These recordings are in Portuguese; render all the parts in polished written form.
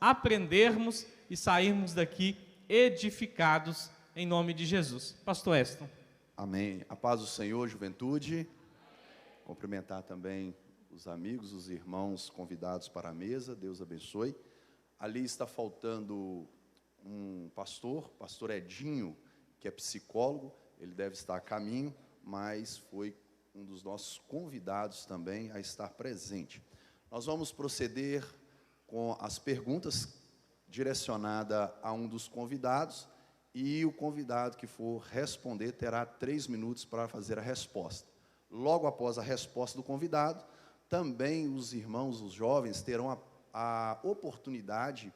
aprendermos e sairmos daqui edificados em nome de Jesus. Pastor Eston. Amém. A paz do Senhor, juventude. Cumprimentar também os amigos, os irmãos convidados para a mesa. Deus abençoe. Ali está faltando um pastor Edinho, que é psicólogo. Ele deve estar a caminho, mas foi um dos nossos convidados também a estar presente. Nós vamos proceder com as perguntas direcionadas a um dos convidados, e o convidado que for responder terá 3 minutos para fazer a resposta. Logo após a resposta do convidado, também os irmãos, os jovens, terão a oportunidade,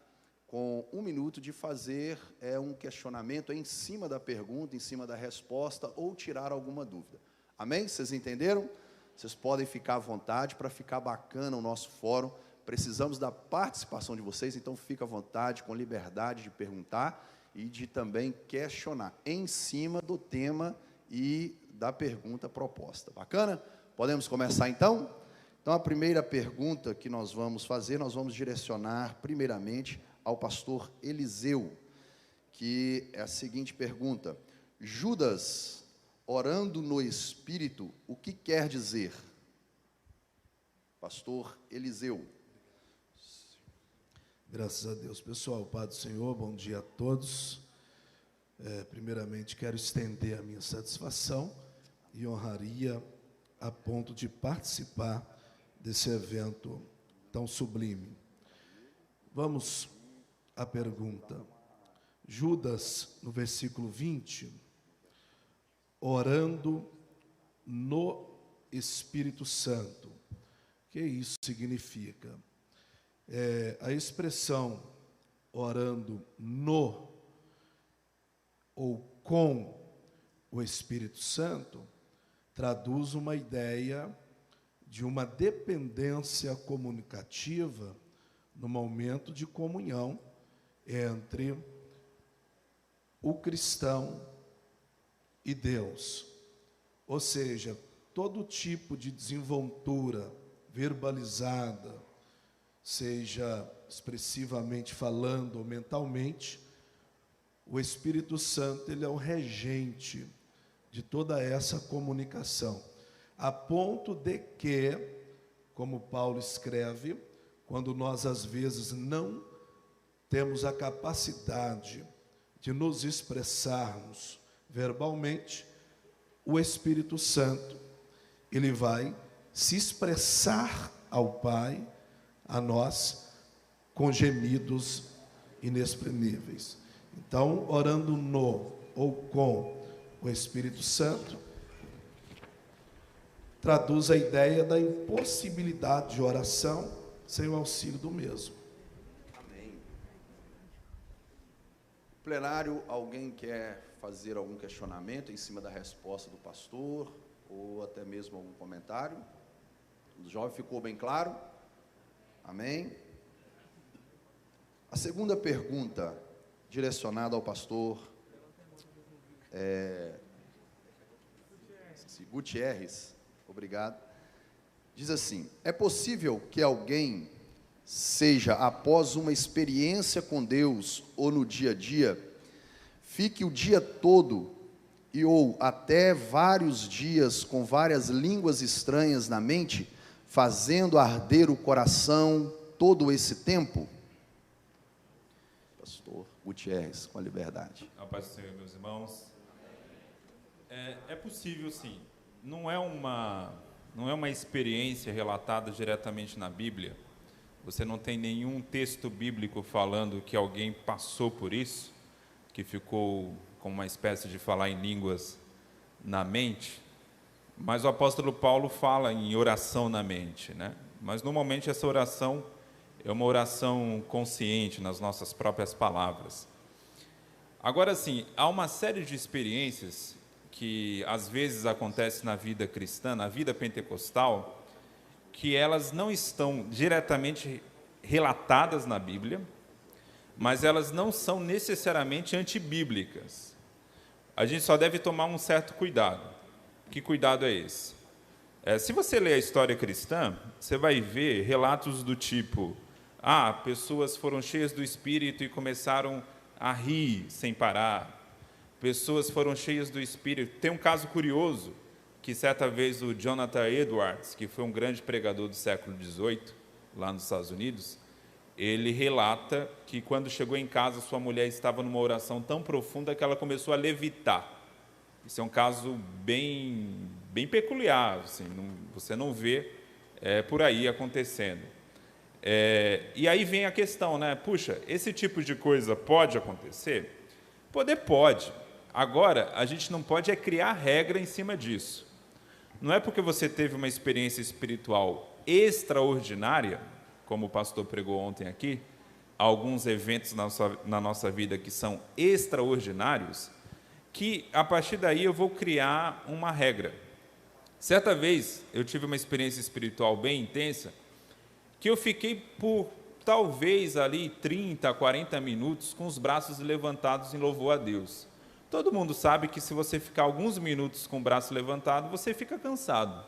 com 1 minuto, de fazer um questionamento em cima da pergunta, em cima da resposta, ou tirar alguma dúvida. Amém? Vocês entenderam? Vocês podem ficar à vontade para ficar bacana o nosso fórum. Precisamos da participação de vocês, então fica à vontade, com liberdade de perguntar e de também questionar em cima do tema e da pergunta proposta. Bacana? Podemos começar então? Então a primeira pergunta que nós vamos fazer, nós vamos direcionar primeiramente ao pastor Eliseu, que é a seguinte pergunta: Judas, orando no Espírito, o que quer dizer? Pastor Eliseu. Graças a Deus. Pessoal, Pai do Senhor, bom dia a todos. Primeiramente, quero estender a minha satisfação e honraria a ponto de participar desse evento tão sublime. Vamos à pergunta. Judas, no versículo 20, orando no Espírito Santo. O que isso significa? A expressão orando no ou com o Espírito Santo traduz uma ideia de uma dependência comunicativa no momento de comunhão entre o cristão e Deus. Ou seja, todo tipo de desenvoltura verbalizada, seja expressivamente falando ou mentalmente, o Espírito Santo, ele é o regente de toda essa comunicação, a ponto de que, como Paulo escreve, quando nós às vezes não temos a capacidade de nos expressarmos verbalmente, o Espírito Santo, ele vai se expressar ao Pai, a nós, com gemidos inexprimíveis. Então, orando no ou com o Espírito Santo, traduz a ideia da impossibilidade de oração sem o auxílio do mesmo. Amém. Plenário, alguém quer fazer algum questionamento em cima da resposta do pastor, ou até mesmo algum comentário? O jovem ficou bem claro? Amém? A segunda pergunta, direcionada ao pastor Gutierrez, obrigado, diz assim: é possível que alguém seja, após uma experiência com Deus, ou no dia a dia, fique o dia todo, ou até vários dias, com várias línguas estranhas na mente, fazendo arder o coração todo esse tempo? Pastor Gutierrez, com a liberdade. A paz do Senhor, meus irmãos. É possível, sim. Não é uma experiência relatada diretamente na Bíblia. Você não tem nenhum texto bíblico falando que alguém passou por isso, que ficou com uma espécie de falar em línguas na mente. Mas o apóstolo Paulo fala em oração na mente, né? Mas normalmente essa oração é uma oração consciente nas nossas próprias palavras. Agora sim, há uma série de experiências que às vezes acontecem na vida cristã, na vida pentecostal, que elas não estão diretamente relatadas na Bíblia, mas elas não são necessariamente antibíblicas. A gente só deve tomar um certo cuidado. Que cuidado é esse? Se você ler a história cristã, você vai ver relatos do tipo: pessoas foram cheias do Espírito e começaram a rir sem parar. Pessoas foram cheias do Espírito. Tem um caso curioso, que certa vez o Jonathan Edwards, que foi um grande pregador do século XVIII, lá nos Estados Unidos, ele relata que quando chegou em casa, sua mulher estava numa oração tão profunda que ela começou a levitar. Isso é um caso bem peculiar, assim, você não vê por aí acontecendo. E aí vem a questão, né? Puxa, esse tipo de coisa pode acontecer? Poder pode. Agora, a gente não pode criar regra em cima disso. Não é porque você teve uma experiência espiritual extraordinária, como o pastor pregou ontem aqui, alguns eventos na nossa vida que são extraordinários, que a partir daí eu vou criar uma regra. Certa vez eu tive uma experiência espiritual bem intensa, que eu fiquei por talvez ali 30, 40 minutos com os braços levantados em louvor a Deus. Todo mundo sabe que se você ficar alguns minutos com o braço levantado, você fica cansado.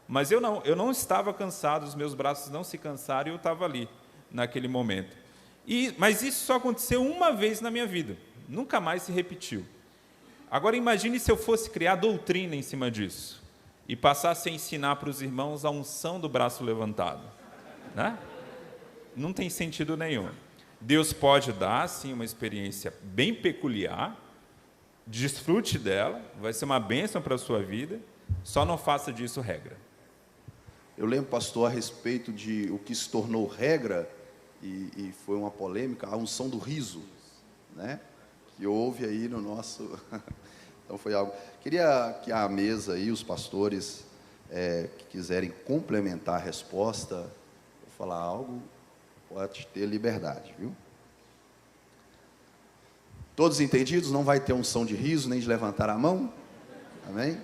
Mas eu não estava cansado, os meus braços não se cansaram e eu estava ali, naquele momento. Mas isso só aconteceu uma vez na minha vida, nunca mais se repetiu. Agora imagine se eu fosse criar doutrina em cima disso, e passasse a ensinar para os irmãos a unção do braço levantado. Né? Não tem sentido nenhum. Deus pode dar, sim, uma experiência bem peculiar, desfrute dela, vai ser uma bênção para a sua vida, só não faça disso regra. Eu lembro, pastor, a respeito de o que se tornou regra, e foi uma polêmica, a unção do riso, né? Que houve aí no nosso... Então foi algo... Queria que a mesa aí, os pastores, que quiserem complementar a resposta, ou falar algo, pode ter liberdade, viu? Todos entendidos? Não vai ter unção de riso, nem de levantar a mão? Amém?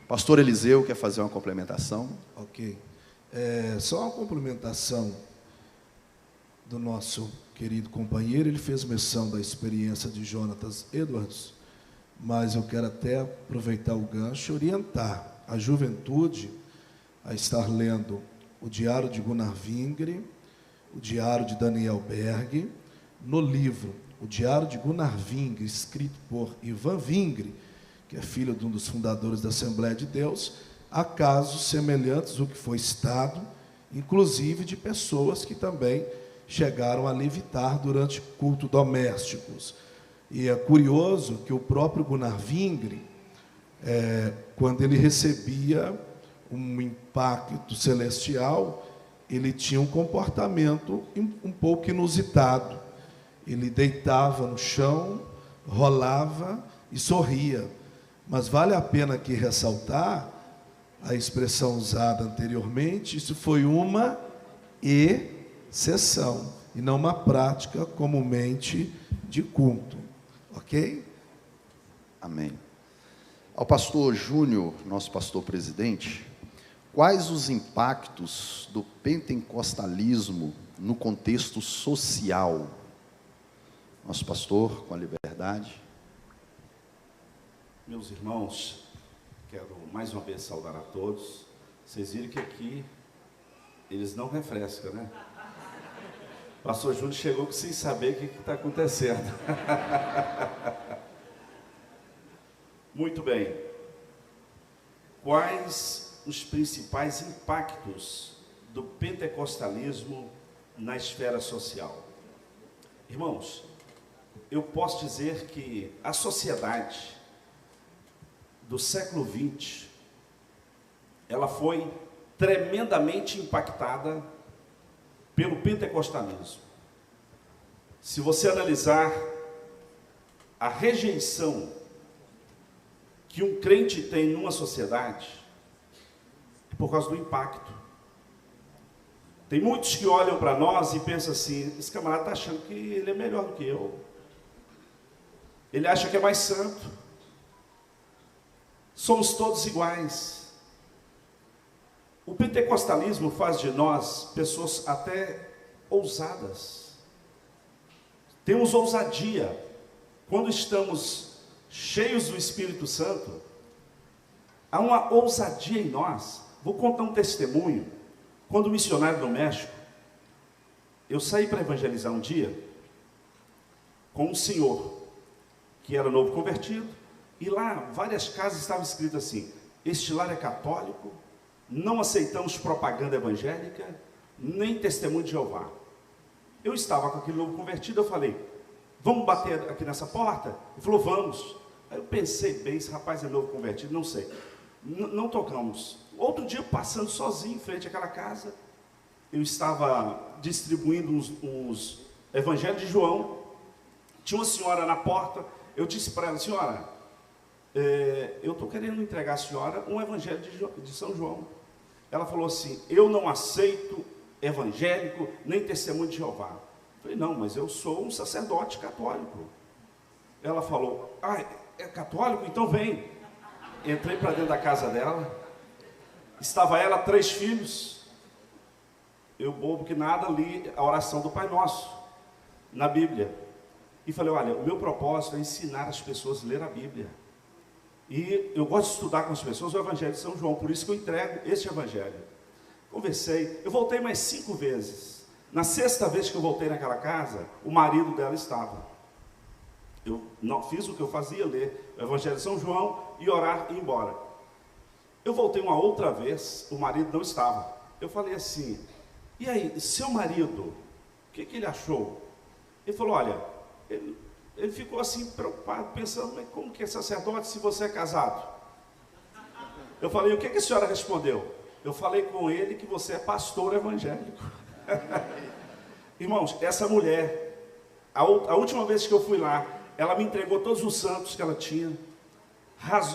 Pastor Eliseu quer fazer uma complementação? Ok. Só uma complementação do nosso querido companheiro. Ele fez menção da experiência de Jonathan Edwards, mas eu quero até aproveitar o gancho e orientar a juventude a estar lendo o Diário de Gunnar Wingre, o Diário de Daniel Berg. No livro O Diário de Gunnar Wingre, escrito por Ivan Wingre, que é filho de um dos fundadores da Assembleia de Deus, há casos semelhantes ao que foi citado, inclusive de pessoas que também chegaram a levitar durante cultos domésticos. E é curioso que o próprio Gunnar Wingre, quando ele recebia um impacto celestial, ele tinha um comportamento um pouco inusitado. Ele deitava no chão, rolava e sorria. Mas vale a pena aqui ressaltar a expressão usada anteriormente, isso foi uma exceção, e não uma prática comumente de culto. Ok? Amém. Ao pastor Júnior, nosso pastor presidente, quais os impactos do pentecostalismo no contexto social? Nosso pastor, com a liberdade. Meus irmãos, quero mais uma vez saudar a todos. Vocês viram que aqui eles não refrescam, né? O pastor Júnior chegou sem saber o que está acontecendo. Muito bem. Quais os principais impactos do pentecostalismo na esfera social? Irmãos, eu posso dizer que a sociedade do século XX, ela foi tremendamente impactada pelo pentecostalismo. Se você analisar a rejeição que um crente tem numa sociedade, é por causa do impacto. Tem muitos que olham para nós e pensam assim, esse camarada está achando que ele é melhor do que eu. Ele acha que é mais santo. Somos todos iguais. O pentecostalismo faz de nós pessoas até ousadas. Temos ousadia. Quando estamos cheios do Espírito Santo, há uma ousadia em nós. Vou contar um testemunho. Quando missionário no México, Eu saí para evangelizar um dia com um senhor que era novo convertido, e lá várias casas estavam escritas assim: este lar é católico, não aceitamos propaganda evangélica, nem testemunho de Jeová. Eu estava com aquele novo convertido, eu falei: vamos bater aqui nessa porta? Ele falou: vamos. Aí eu pensei bem, esse rapaz é novo convertido, não sei. Não tocamos. Outro dia, passando sozinho em frente àquela casa, eu estava distribuindo uns evangelhos de João. Tinha uma senhora na porta. Eu disse para ela: senhora, eu estou querendo entregar à senhora um evangelho de São João. Ela falou assim: eu não aceito evangélico, nem testemunho de Jeová. Eu falei: não, mas eu sou um sacerdote católico. Ela falou: ah, é católico? Então vem. Entrei para dentro da casa dela. Estava ela, 3 filhos. Eu, bobo que nada, li a oração do Pai Nosso na Bíblia. E falei: olha, o meu propósito é ensinar as pessoas a ler a Bíblia. E eu gosto de estudar com as pessoas o Evangelho de São João, por isso que eu entrego este Evangelho. Conversei, eu voltei mais 5 vezes. Na 6ª vez que eu voltei naquela casa, o marido dela estava. Eu não fiz o que eu fazia, ler o Evangelho de São João e orar e ir embora. Eu voltei uma outra vez, o marido não estava. Eu falei assim: e aí, seu marido, o que ele achou? Ele falou: olha, ele ficou assim preocupado, pensando: mas como que é sacerdote se você é casado? Eu falei: o que a senhora respondeu? Eu falei com ele que você é pastor evangélico. Irmãos, essa mulher, a última vez que eu fui lá, ela me entregou todos os santos que ela tinha,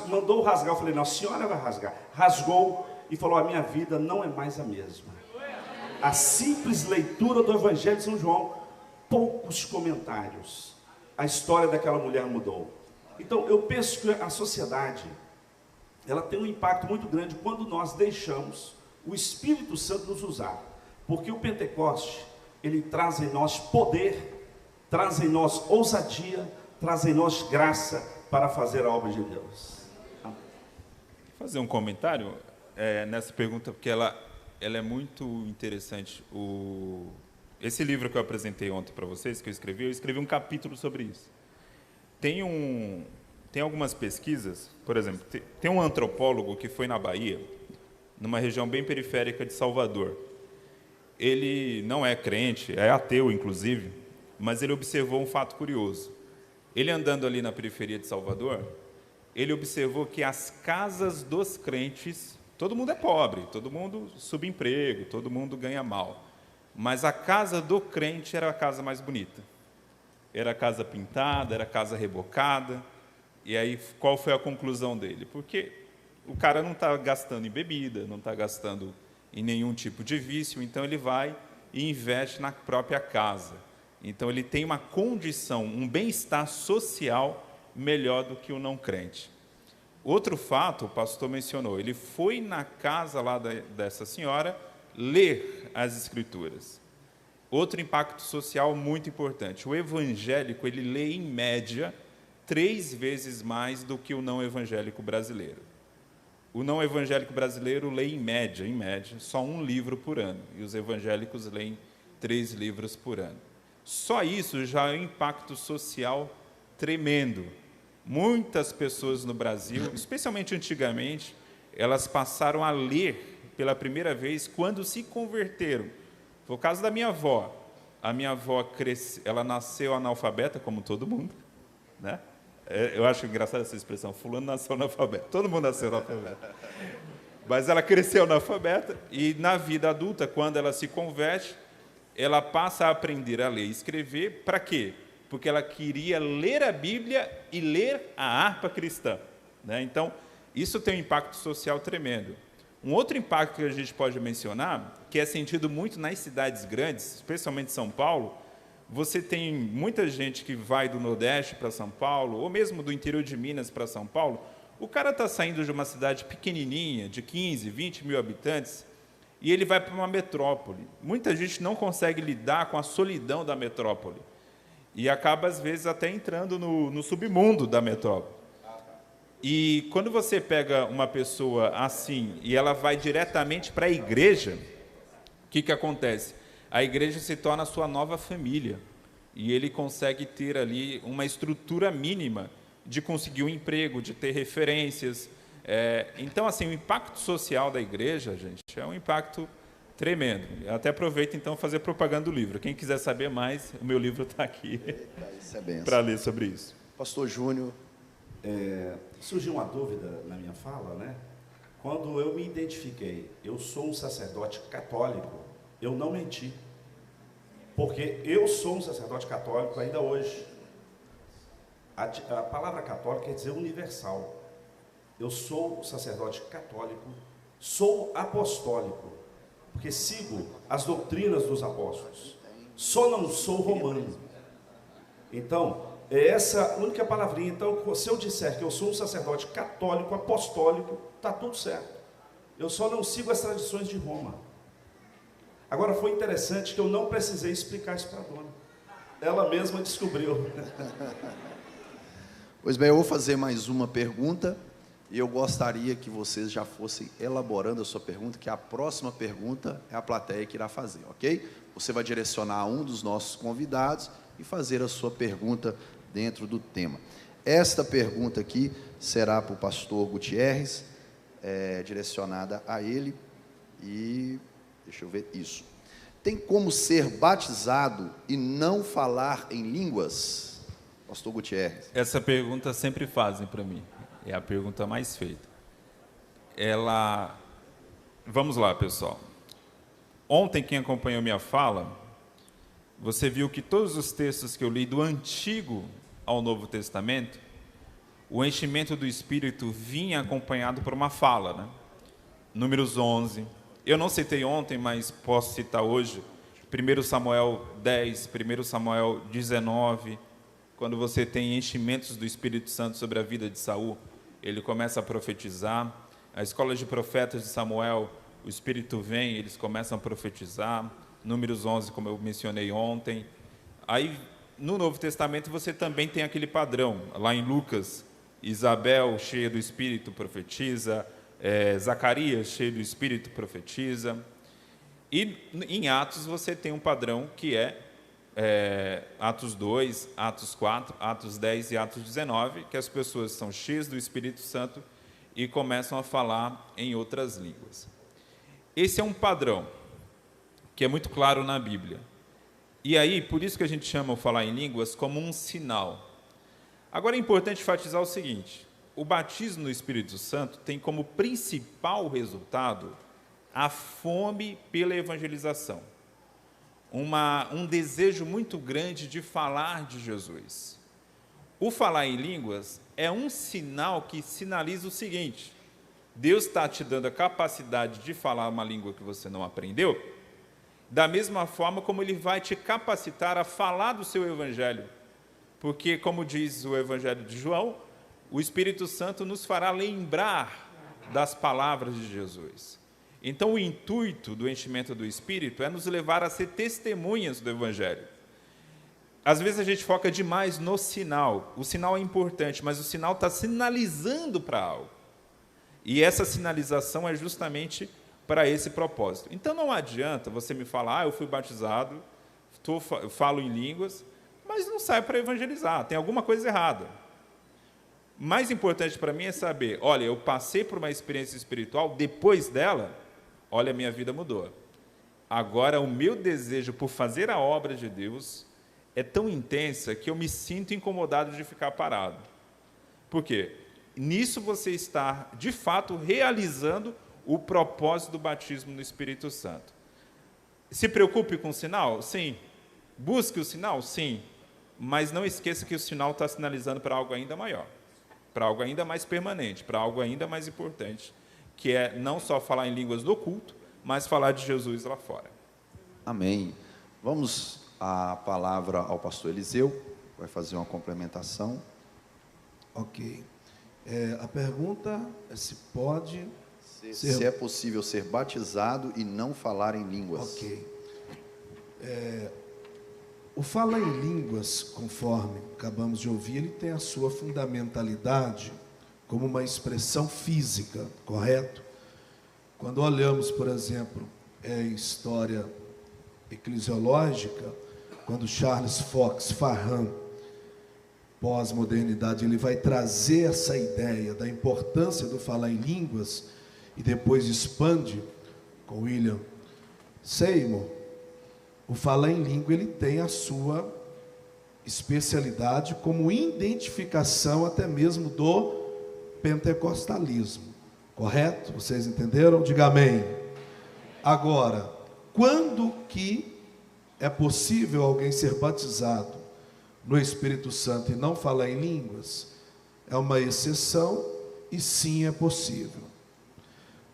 mandou rasgar. Eu falei: não, a senhora vai rasgar. Rasgou e falou: a minha vida não é mais a mesma. A simples leitura do Evangelho de São João, poucos comentários, a história daquela mulher mudou. Então eu penso que a sociedade, ela tem um impacto muito grande quando nós deixamos o Espírito Santo nos usar, porque o Pentecoste, ele traz em nós poder, traz em nós ousadia, traz em nós graça para fazer a obra de Deus. Vou fazer um comentário nessa pergunta, porque ela é muito interessante. Esse livro que eu apresentei ontem para vocês, que eu escrevi um capítulo sobre isso. Tem algumas pesquisas, por exemplo, tem um antropólogo que foi na Bahia, numa região bem periférica de Salvador. Ele não é crente, é ateu, inclusive, mas ele observou um fato curioso. Ele andando ali na periferia de Salvador, ele observou que as casas dos crentes, todo mundo é pobre, todo mundo subemprego, todo mundo ganha mal, mas a casa do crente era a casa mais bonita. Era a casa pintada, era a casa rebocada. E aí, qual foi a conclusão dele? Porque o cara não está gastando em bebida, não está gastando em nenhum tipo de vício, então ele vai e investe na própria casa. Então ele tem uma condição, um bem-estar social melhor do que o não crente. Outro fato, o pastor mencionou, ele foi na casa lá dessa senhora ler as Escrituras. Outro impacto social muito importante, o evangélico, ele lê em média 3 vezes mais do que o não evangélico brasileiro. O não evangélico brasileiro lê em média, só 1 livro por ano, e os evangélicos leem 3 livros por ano. Só isso já é um impacto social tremendo. Muitas pessoas no Brasil, especialmente antigamente, elas passaram a ler pela primeira vez quando se converteram. Foi o caso da minha avó. A minha avó ela nasceu analfabeta, como todo mundo, né? Eu acho engraçada essa expressão, fulano nasceu analfabeto. Todo mundo nasceu analfabeto. Mas ela cresceu analfabeta e na vida adulta, quando ela se converte, ela passa a aprender a ler e escrever. Para quê? Porque ela queria ler a Bíblia e ler a harpa cristã, né? Então, isso tem um impacto social tremendo. Um outro impacto que a gente pode mencionar, que é sentido muito nas cidades grandes, especialmente São Paulo, você tem muita gente que vai do Nordeste para São Paulo, ou mesmo do interior de Minas para São Paulo. O cara está saindo de uma cidade pequenininha, de 15, 20 mil habitantes, e ele vai para uma metrópole. Muita gente não consegue lidar com a solidão da metrópole, e acaba, às vezes, até entrando no submundo da metrópole. E quando você pega uma pessoa assim, e ela vai diretamente para a igreja, o que acontece? a igreja se torna a sua nova família. E ele consegue ter ali uma estrutura mínima de conseguir um emprego, de ter referências. Então, assim, o impacto social da igreja, gente, é um impacto tremendo. Eu até aproveito, então, fazer propaganda do livro. Quem quiser saber mais, o meu livro está aqui para ler sobre isso. Pastor Júnior. Surgiu uma dúvida na minha fala, né? Quando eu me identifiquei, eu sou um sacerdote católico, eu não menti. Porque eu sou um sacerdote católico ainda hoje. A palavra católica quer dizer universal. Eu sou sacerdote católico, sou apostólico, porque sigo as doutrinas dos apóstolos. Só não sou romano. Então, é essa única palavrinha. Então, se eu disser que eu sou um sacerdote católico, apostólico, está tudo certo. Eu só não sigo as tradições de Roma. Agora, foi interessante que eu não precisei explicar isso para a dona. Ela mesma descobriu. Pois bem, eu vou fazer mais uma pergunta e eu gostaria que vocês já fossem elaborando a sua pergunta, que a próxima pergunta é a plateia que irá fazer, ok? Você vai direcionar a um dos nossos convidados e fazer a sua pergunta dentro do tema. Esta pergunta aqui será para o pastor Gutierrez, direcionada a ele e... Deixa eu ver isso. Tem como ser batizado e não falar em línguas? Pastor Gutierrez. Essa pergunta sempre fazem para mim. É a pergunta mais feita. Vamos lá, pessoal. Ontem, quem acompanhou minha fala, você viu que todos os textos que eu li do Antigo ao Novo Testamento, o enchimento do Espírito vinha acompanhado por uma fala, né? Números 11... Eu não citei ontem, mas posso citar hoje, 1 Samuel 10, 1 Samuel 19, quando você tem enchimentos do Espírito Santo sobre a vida de Saul, ele começa a profetizar. A escola de profetas de Samuel, o Espírito vem, eles começam a profetizar. Números 11, como eu mencionei ontem. Aí, no Novo Testamento, você também tem aquele padrão. Lá em Lucas, Isabel, cheia do Espírito, profetiza. Zacarias, cheio do Espírito, profetiza. E em Atos você tem um padrão que Atos 2, Atos 4, Atos 10 e Atos 19, que as pessoas são cheias do Espírito Santo e começam a falar em outras línguas. Esse é um padrão que é muito claro na Bíblia. E aí, por isso que a gente chama o falar em línguas como um sinal. Agora é importante enfatizar o seguinte: o batismo no Espírito Santo tem como principal resultado a fome pela evangelização. Um desejo muito grande de falar de Jesus. O falar em línguas é um sinal que sinaliza o seguinte: Deus está te dando a capacidade de falar uma língua que você não aprendeu, da mesma forma como Ele vai te capacitar a falar do seu evangelho. Porque, como diz o Evangelho de João, o Espírito Santo nos fará lembrar das palavras de Jesus. Então, o intuito do enchimento do Espírito é nos levar a ser testemunhas do Evangelho. Às vezes a gente foca demais no sinal. O sinal é importante, mas o sinal está sinalizando para algo. E essa sinalização é justamente para esse propósito. Então, não adianta você me falar, eu fui batizado, falo em línguas, mas não sai para evangelizar, tem alguma coisa errada. Mais importante para mim é saber, olha, eu passei por uma experiência espiritual, depois dela, olha, a minha vida mudou. Agora, o meu desejo por fazer a obra de Deus é tão intensa que eu me sinto incomodado de ficar parado. Por quê? Nisso você está, de fato, realizando o propósito do batismo no Espírito Santo. Se preocupe com o sinal? Sim. Busque o sinal? Sim. Mas não esqueça que o sinal está sinalizando para algo ainda maior, para algo ainda mais permanente, para algo ainda mais importante, que é não só falar em línguas do culto, mas falar de Jesus lá fora. Amém. Vamos a palavra ao pastor Eliseu, vai fazer uma complementação. Ok. A pergunta é se pode... Se é possível ser batizado e não falar em línguas. Ok. O falar em línguas, conforme acabamos de ouvir, ele tem a sua fundamentalidade como uma expressão física, correto? Quando olhamos, por exemplo, a história eclesiológica, quando Charles Fox Fahan, pós-modernidade, ele vai trazer essa ideia da importância do falar em línguas e depois expande com William Seymour. O falar em língua, ele tem a sua especialidade como identificação até mesmo do pentecostalismo. Correto? Vocês entenderam? Diga amém. Agora, quando que é possível alguém ser batizado no Espírito Santo e não falar em línguas? É uma exceção e sim é possível.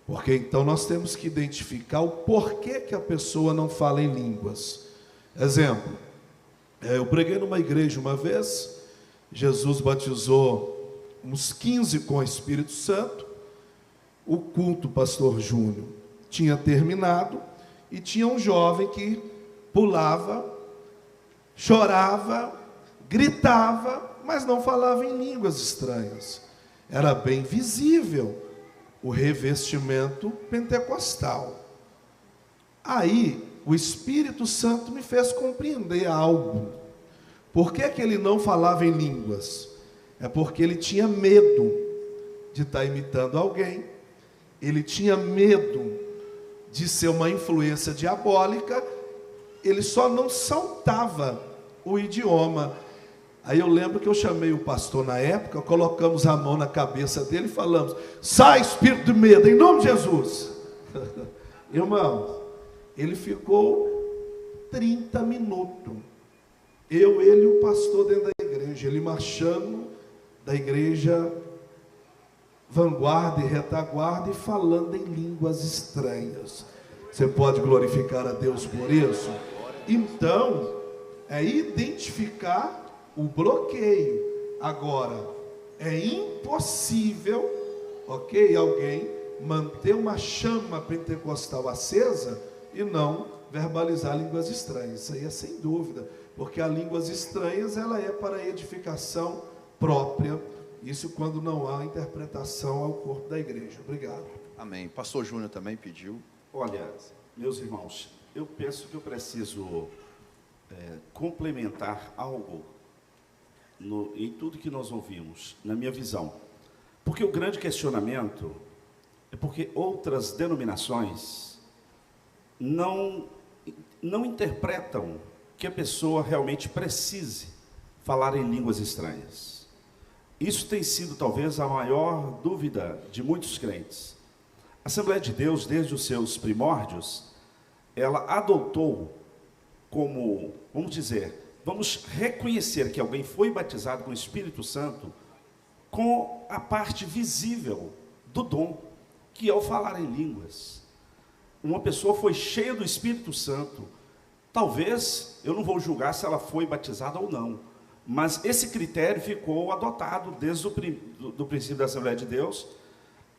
Porque então nós temos que identificar o porquê que a pessoa não fala em línguas. Exemplo, eu preguei numa igreja uma vez, Jesus batizou uns 15 com o Espírito Santo, o culto, pastor Júnior, tinha terminado e tinha um jovem que pulava, chorava, gritava, mas não falava em línguas estranhas. Era bem visível o revestimento pentecostal. Aí, o Espírito Santo me fez compreender algo. Por que que ele não falava em línguas? É porque ele tinha medo de estar imitando alguém, ele tinha medo de ser uma influência diabólica, ele só não saltava o idioma. Aí eu lembro que eu chamei o pastor na época, colocamos a mão na cabeça dele e falamos: sai, espírito de medo, em nome de Jesus. Irmão, ele ficou 30 minutos. Eu, ele e o pastor dentro da igreja, ele marchando da igreja vanguarda e retaguarda e falando em línguas estranhas. Você pode glorificar a Deus por isso? Então, é identificar o bloqueio. Agora, é impossível, ok, alguém manter uma chama pentecostal acesa e não verbalizar línguas estranhas. Isso aí é sem dúvida, porque as línguas estranhas, ela é para edificação própria. Isso quando não há interpretação ao corpo da igreja. Obrigado. Amém. Pastor Júnior também pediu. Olha, meus irmãos, eu penso que eu preciso complementar algo em tudo que nós ouvimos, na minha visão. Porque o grande questionamento é porque outras denominações não interpretam que a pessoa realmente precise falar em línguas estranhas. Isso tem sido talvez a maior dúvida de muitos crentes. A Assembleia de Deus, desde os seus primórdios, ela adotou como, vamos reconhecer que alguém foi batizado com o Espírito Santo com a parte visível do dom, que é o falar em línguas. Uma pessoa foi cheia do Espírito Santo, talvez, eu não vou julgar se ela foi batizada ou não, mas esse critério ficou adotado desde o princípio da Assembleia de Deus,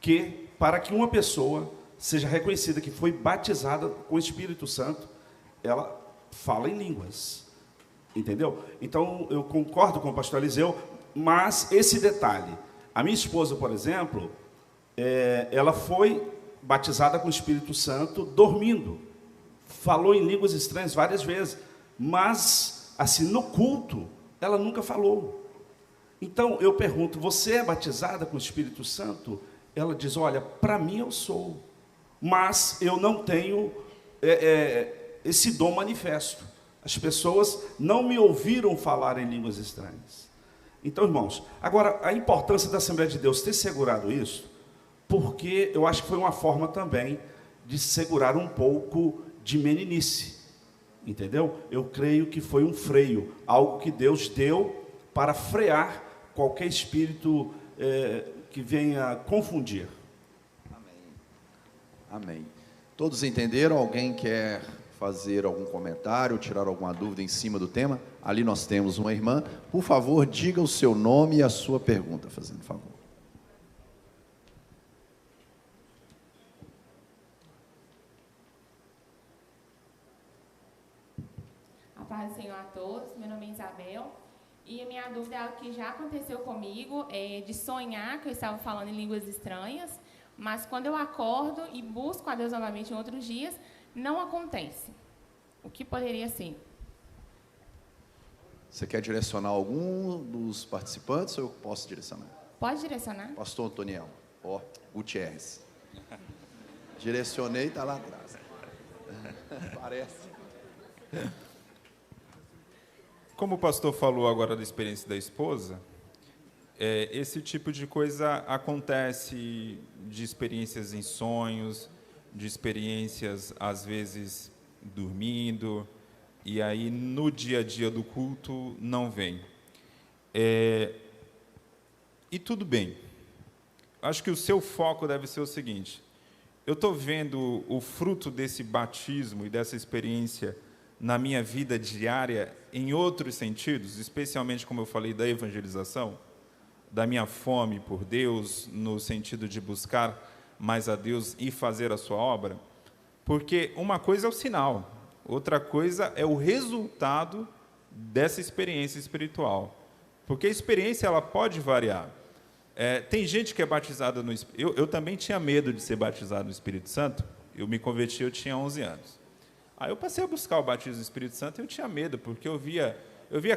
que para que uma pessoa seja reconhecida que foi batizada com o Espírito Santo, ela fala em línguas. Entendeu? Então, eu concordo com o pastor Eliseu, mas esse detalhe, a minha esposa, por exemplo, ela foi batizada com o Espírito Santo dormindo, falou em línguas estranhas várias vezes, mas, assim, no culto, ela nunca falou. Então, eu pergunto, você é batizada com o Espírito Santo? Ela diz, olha, para mim eu sou, mas eu não tenho esse dom manifesto. As pessoas não me ouviram falar em línguas estranhas. Então, irmãos, agora, a importância da Assembleia de Deus ter segurado isso, porque eu acho que foi uma forma também de segurar um pouco de meninice. Entendeu? Eu creio que foi um freio, algo que Deus deu para frear qualquer espírito que venha confundir. Amém. Amém. Todos entenderam? Alguém quer fazer algum comentário, tirar alguma dúvida em cima do tema? Ali nós temos uma irmã. Por favor, diga o seu nome e a sua pergunta, fazendo favor. A paz do Senhor a todos, meu nome é Isabel, e a minha dúvida é algo que já aconteceu comigo, de sonhar que eu estava falando em línguas estranhas, mas quando eu acordo e busco a Deus novamente em outros dias, não acontece. o que poderia ser. Você quer direcionar algum dos participantes ou eu posso direcionar? Pode direcionar? Pastor Antoniel, ó, Gutierrez. Direcionei, está lá atrás. Parece. Como o pastor falou agora da experiência da esposa, esse tipo de coisa acontece de experiências em sonhos, de experiências, às vezes, dormindo, e aí, no dia a dia do culto, não vem. E tudo bem. Acho que o seu foco deve ser o seguinte: eu estou vendo o fruto desse batismo e dessa experiência na minha vida diária em outros sentidos, especialmente, como eu falei, da evangelização, da minha fome por Deus, no sentido de buscar mais a Deus e fazer a sua obra, porque uma coisa é o sinal, outra coisa é o resultado dessa experiência espiritual, porque a experiência ela pode variar. Tem gente que é batizada no Espírito. Eu também tinha medo de ser batizado no Espírito Santo. Eu me converti, eu tinha 11 anos. Aí eu passei a buscar o batismo do Espírito Santo e eu tinha medo, porque eu via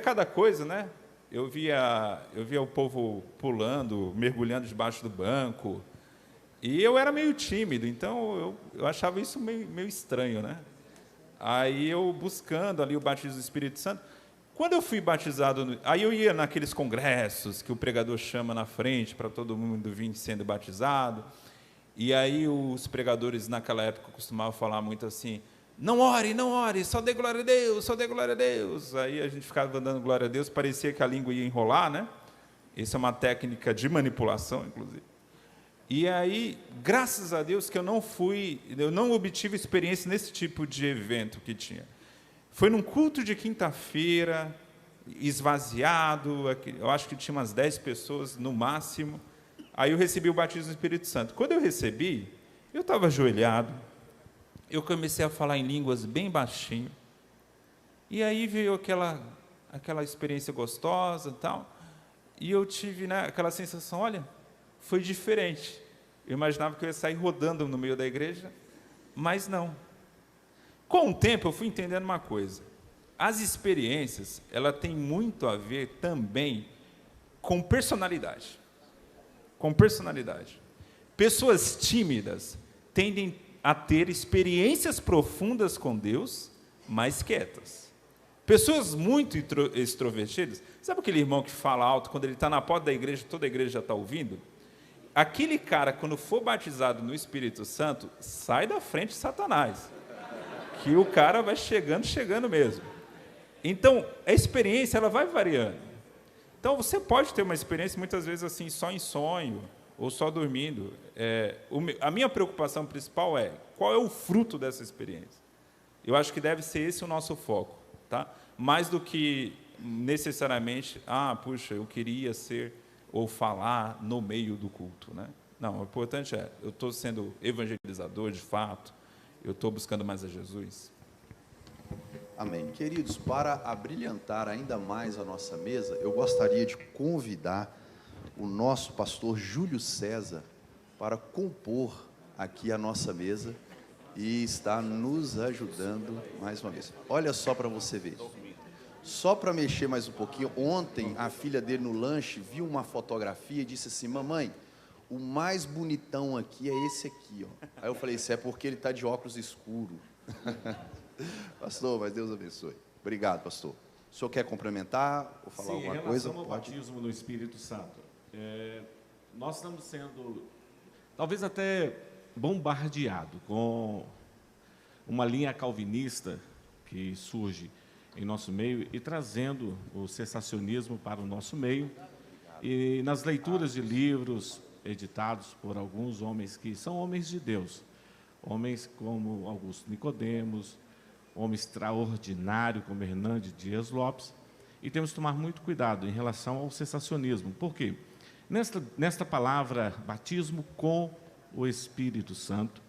cada coisa, né? Eu via o povo pulando, mergulhando debaixo do banco. E eu era meio tímido, então eu achava isso meio estranho, né? Aí eu buscando ali o batismo do Espírito Santo. Quando eu fui batizado, aí eu ia naqueles congressos que o pregador chama na frente para todo mundo vir sendo batizado, e aí os pregadores naquela época costumavam falar muito assim: não ore, só dê glória a Deus, só dê glória a Deus. Aí a gente ficava dando glória a Deus, parecia que a língua ia enrolar, né? Isso é uma técnica de manipulação, inclusive. E aí, graças a Deus que eu não obtive experiência nesse tipo de evento que tinha. Foi num culto de quinta-feira, esvaziado, eu acho que tinha umas 10 pessoas no máximo. Aí eu recebi o batismo do Espírito Santo. Quando eu recebi, eu estava ajoelhado, eu comecei a falar em línguas bem baixinho, e aí veio aquela experiência gostosa e tal, e eu tive, né, aquela sensação, olha, foi diferente. Eu imaginava que eu ia sair rodando no meio da igreja, mas não. Com o tempo, eu fui entendendo uma coisa. As experiências, ela tem muito a ver também com personalidade. Com personalidade. Pessoas tímidas tendem a ter experiências profundas com Deus, mas quietas. Pessoas muito extrovertidas, sabe aquele irmão que fala alto, quando ele está na porta da igreja, toda a igreja já está ouvindo? Aquele cara, quando for batizado no Espírito Santo, sai da frente de Satanás. Que o cara vai chegando mesmo. Então, a experiência ela vai variando. Então, você pode ter uma experiência, muitas vezes, assim, só em sonho, ou só dormindo. A minha preocupação principal é, qual é o fruto dessa experiência? Eu acho que deve ser esse o nosso foco, tá? Mais do que, necessariamente, puxa, eu queria ser, ou falar no meio do culto, né? Não, o importante é, eu estou sendo evangelizador, de fato, eu estou buscando mais a Jesus. Amém. Queridos, para abrilhantar ainda mais a nossa mesa, eu gostaria de convidar o nosso pastor Júlio César para compor aqui a nossa mesa e estar nos ajudando mais uma vez. Olha só para você ver. Só para mexer mais um pouquinho, ontem a filha dele no lanche viu uma fotografia e disse assim: mamãe, o mais bonitão aqui é esse aqui, ó. Aí eu falei: isso é porque ele está de óculos escuro. Pastor, mas Deus abençoe. Obrigado, pastor. O senhor quer complementar ou falar alguma coisa? Sim, em relação ao batismo no Espírito Santo, nós estamos sendo, talvez até bombardeado com uma linha calvinista que surge em nosso meio e trazendo o cessacionismo para o nosso meio. E nas leituras de livros editados por alguns homens que são homens de Deus, homens como Augusto Nicodemos, homem extraordinário como Hernandes Dias Lopes, e temos que tomar muito cuidado em relação ao cessacionismo. Por quê? Nesta palavra, batismo com o Espírito Santo,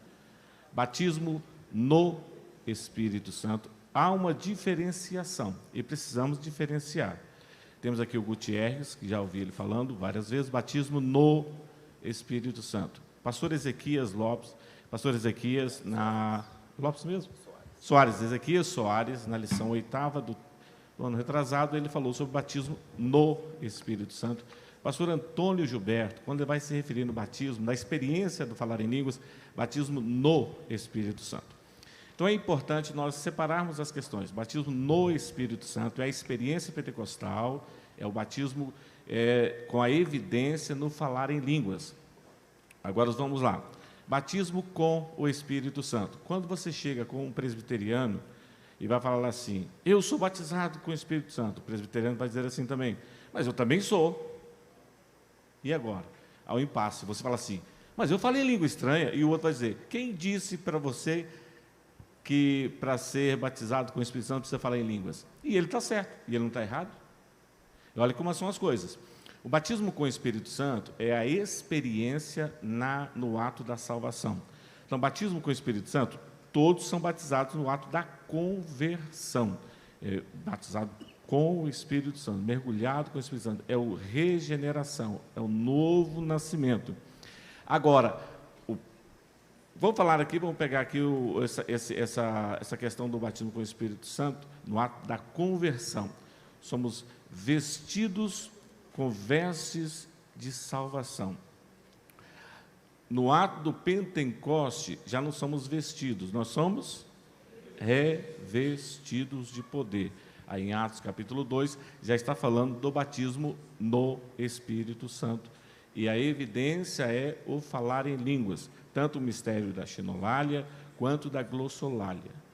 batismo no Espírito Santo, há uma diferenciação, e precisamos diferenciar. Temos aqui o Gutierrez, que já ouvi ele falando várias vezes, batismo no Espírito Santo. Pastor Ezequias Lopes, pastor Ezequias Lopes mesmo? Soares, Ezequias Soares, na lição 8ª do ano retrasado, ele falou sobre o batismo no Espírito Santo. Pastor Antônio Gilberto, quando ele vai se referir no batismo, na experiência do falar em línguas, batismo no Espírito Santo. Então é importante nós separarmos as questões. Batismo no Espírito Santo é a experiência pentecostal, é o batismo com a evidência no falar em línguas. Agora vamos lá. Batismo com o Espírito Santo. Quando você chega com um presbiteriano e vai falar assim, eu sou batizado com o Espírito Santo, o presbiteriano vai dizer assim também, mas eu também sou. E agora? Ao impasse, você fala assim, mas eu falei em língua estranha, e o outro vai dizer, quem disse para você que para ser batizado com o Espírito Santo precisa falar em línguas? E ele está certo, e ele não está errado. E olha como são as coisas. O batismo com o Espírito Santo é a experiência no ato da salvação. Então, batismo com o Espírito Santo, todos são batizados no ato da conversão. Batizado com o Espírito Santo, mergulhado com o Espírito Santo, é o regeneração, é o novo nascimento. Agora, vamos falar aqui, vamos pegar aqui essa questão do batismo com o Espírito Santo, no ato da conversão. Somos vestidos com vestes de salvação. No ato do Pentecoste, já não somos vestidos, nós somos revestidos de poder. Aí em Atos capítulo 2, já está falando do batismo no Espírito Santo. E a evidência é o falar em línguas, tanto o mistério da xenolalia quanto da glossolalia.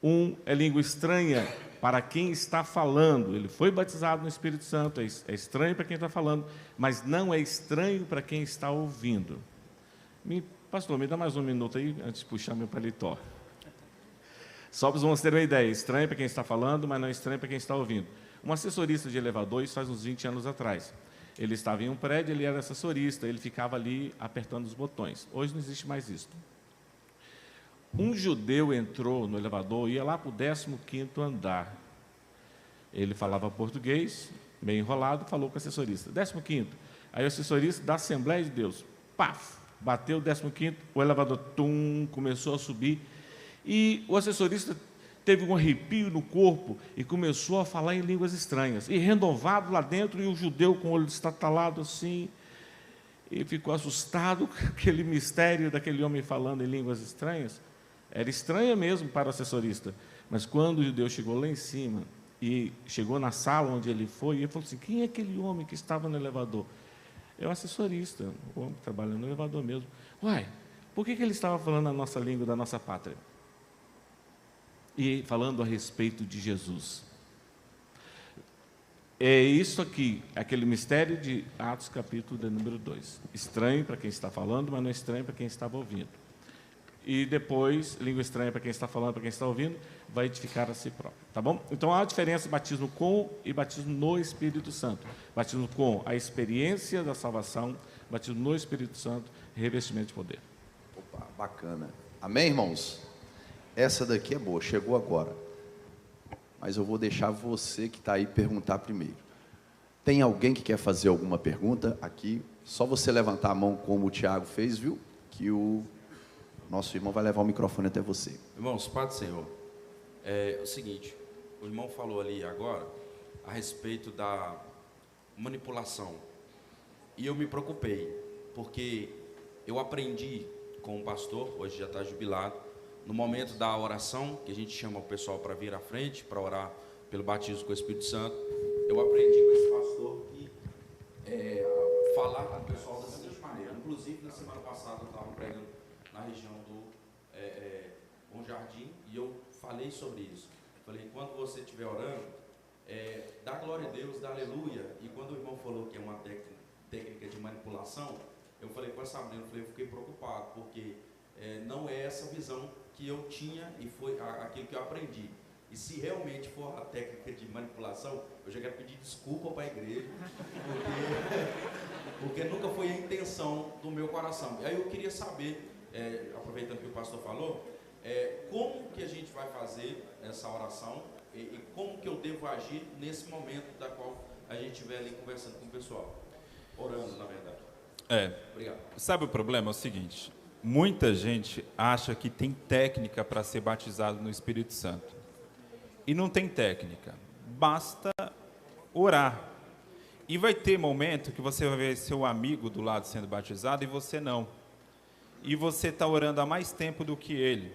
Um é língua estranha para quem está falando, ele foi batizado no Espírito Santo, é estranho para quem está falando, mas não é estranho para quem está ouvindo. Pastor, me dá mais um minuto aí, antes de puxar meu paletó. Só para vocês terem uma ideia, estranho para quem está falando, mas não é estranho para quem está ouvindo. Um assessorista de elevador, isso faz uns 20 anos atrás. Ele estava em um prédio, ele era assessorista, ele ficava ali apertando os botões. Hoje não existe mais isso. Um judeu entrou no elevador, ia lá para o 15º andar. Ele falava português, meio enrolado, falou com o assessorista. 15º. Aí o assessorista da Assembleia de Deus, paf, bateu o 15º, o elevador começou a subir. E o assessorista teve um arrepio no corpo e começou a falar em línguas estranhas. E renovado lá dentro, e o judeu com o olho estatalado assim, e ficou assustado com aquele mistério daquele homem falando em línguas estranhas. Era estranha mesmo para o assessorista. Mas quando o judeu chegou lá em cima, e chegou na sala onde ele foi, ele falou assim, quem é aquele homem que estava no elevador? É o assessorista, o homem que trabalha no elevador mesmo. Uai, por que ele estava falando a nossa língua da nossa pátria? E falando a respeito de Jesus. É isso aqui, aquele mistério de Atos capítulo de número 2. Estranho para quem está falando, mas não é estranho para quem estava ouvindo. E depois, língua estranha para quem está falando, para quem está ouvindo, vai edificar a si próprio. Tá bom? Então, há a diferença batismo com e batismo no Espírito Santo. Batismo com a experiência da salvação, batismo no Espírito Santo, revestimento de poder. Opa, bacana. Amém, irmãos? Essa daqui é boa, chegou agora. Mas eu vou deixar você que está aí perguntar primeiro. Tem alguém que quer fazer alguma pergunta aqui? Só você levantar a mão como o Tiago fez, viu? Que o nosso irmão vai levar o microfone até você. Irmãos, Pai do Senhor, é o seguinte, o irmão falou ali agora a respeito da manipulação. E eu me preocupei, porque eu aprendi com um pastor, hoje já está jubilado, no momento da oração, que a gente chama o pessoal para vir à frente, para orar pelo batismo com o Espírito Santo, eu aprendi com esse pastor que falar com o pessoal da seguinte maneira. Inclusive, na semana passada, eu estava pregando na região do Bom Jardim, e eu falei sobre isso. Falei, quando você estiver orando, dá glória a Deus, dá aleluia. E quando o irmão falou que é uma técnica de manipulação, eu falei com essa menina, eu fiquei preocupado, porque não é essa visão que eu tinha e foi aquilo que eu aprendi. E se realmente for a técnica de manipulação, eu já quero pedir desculpa para a igreja, porque nunca foi a intenção do meu coração. Aí eu queria saber, aproveitando que o pastor falou, como que a gente vai fazer essa oração e como que eu devo agir nesse momento da qual a gente estiver ali conversando com o pessoal, orando, na verdade. Obrigado. Sabe o problema? É o seguinte, muita gente acha que tem técnica para ser batizado no Espírito Santo. E não tem técnica, basta orar. E vai ter momento que você vai ver seu amigo do lado sendo batizado e você não. E você está orando há mais tempo do que ele.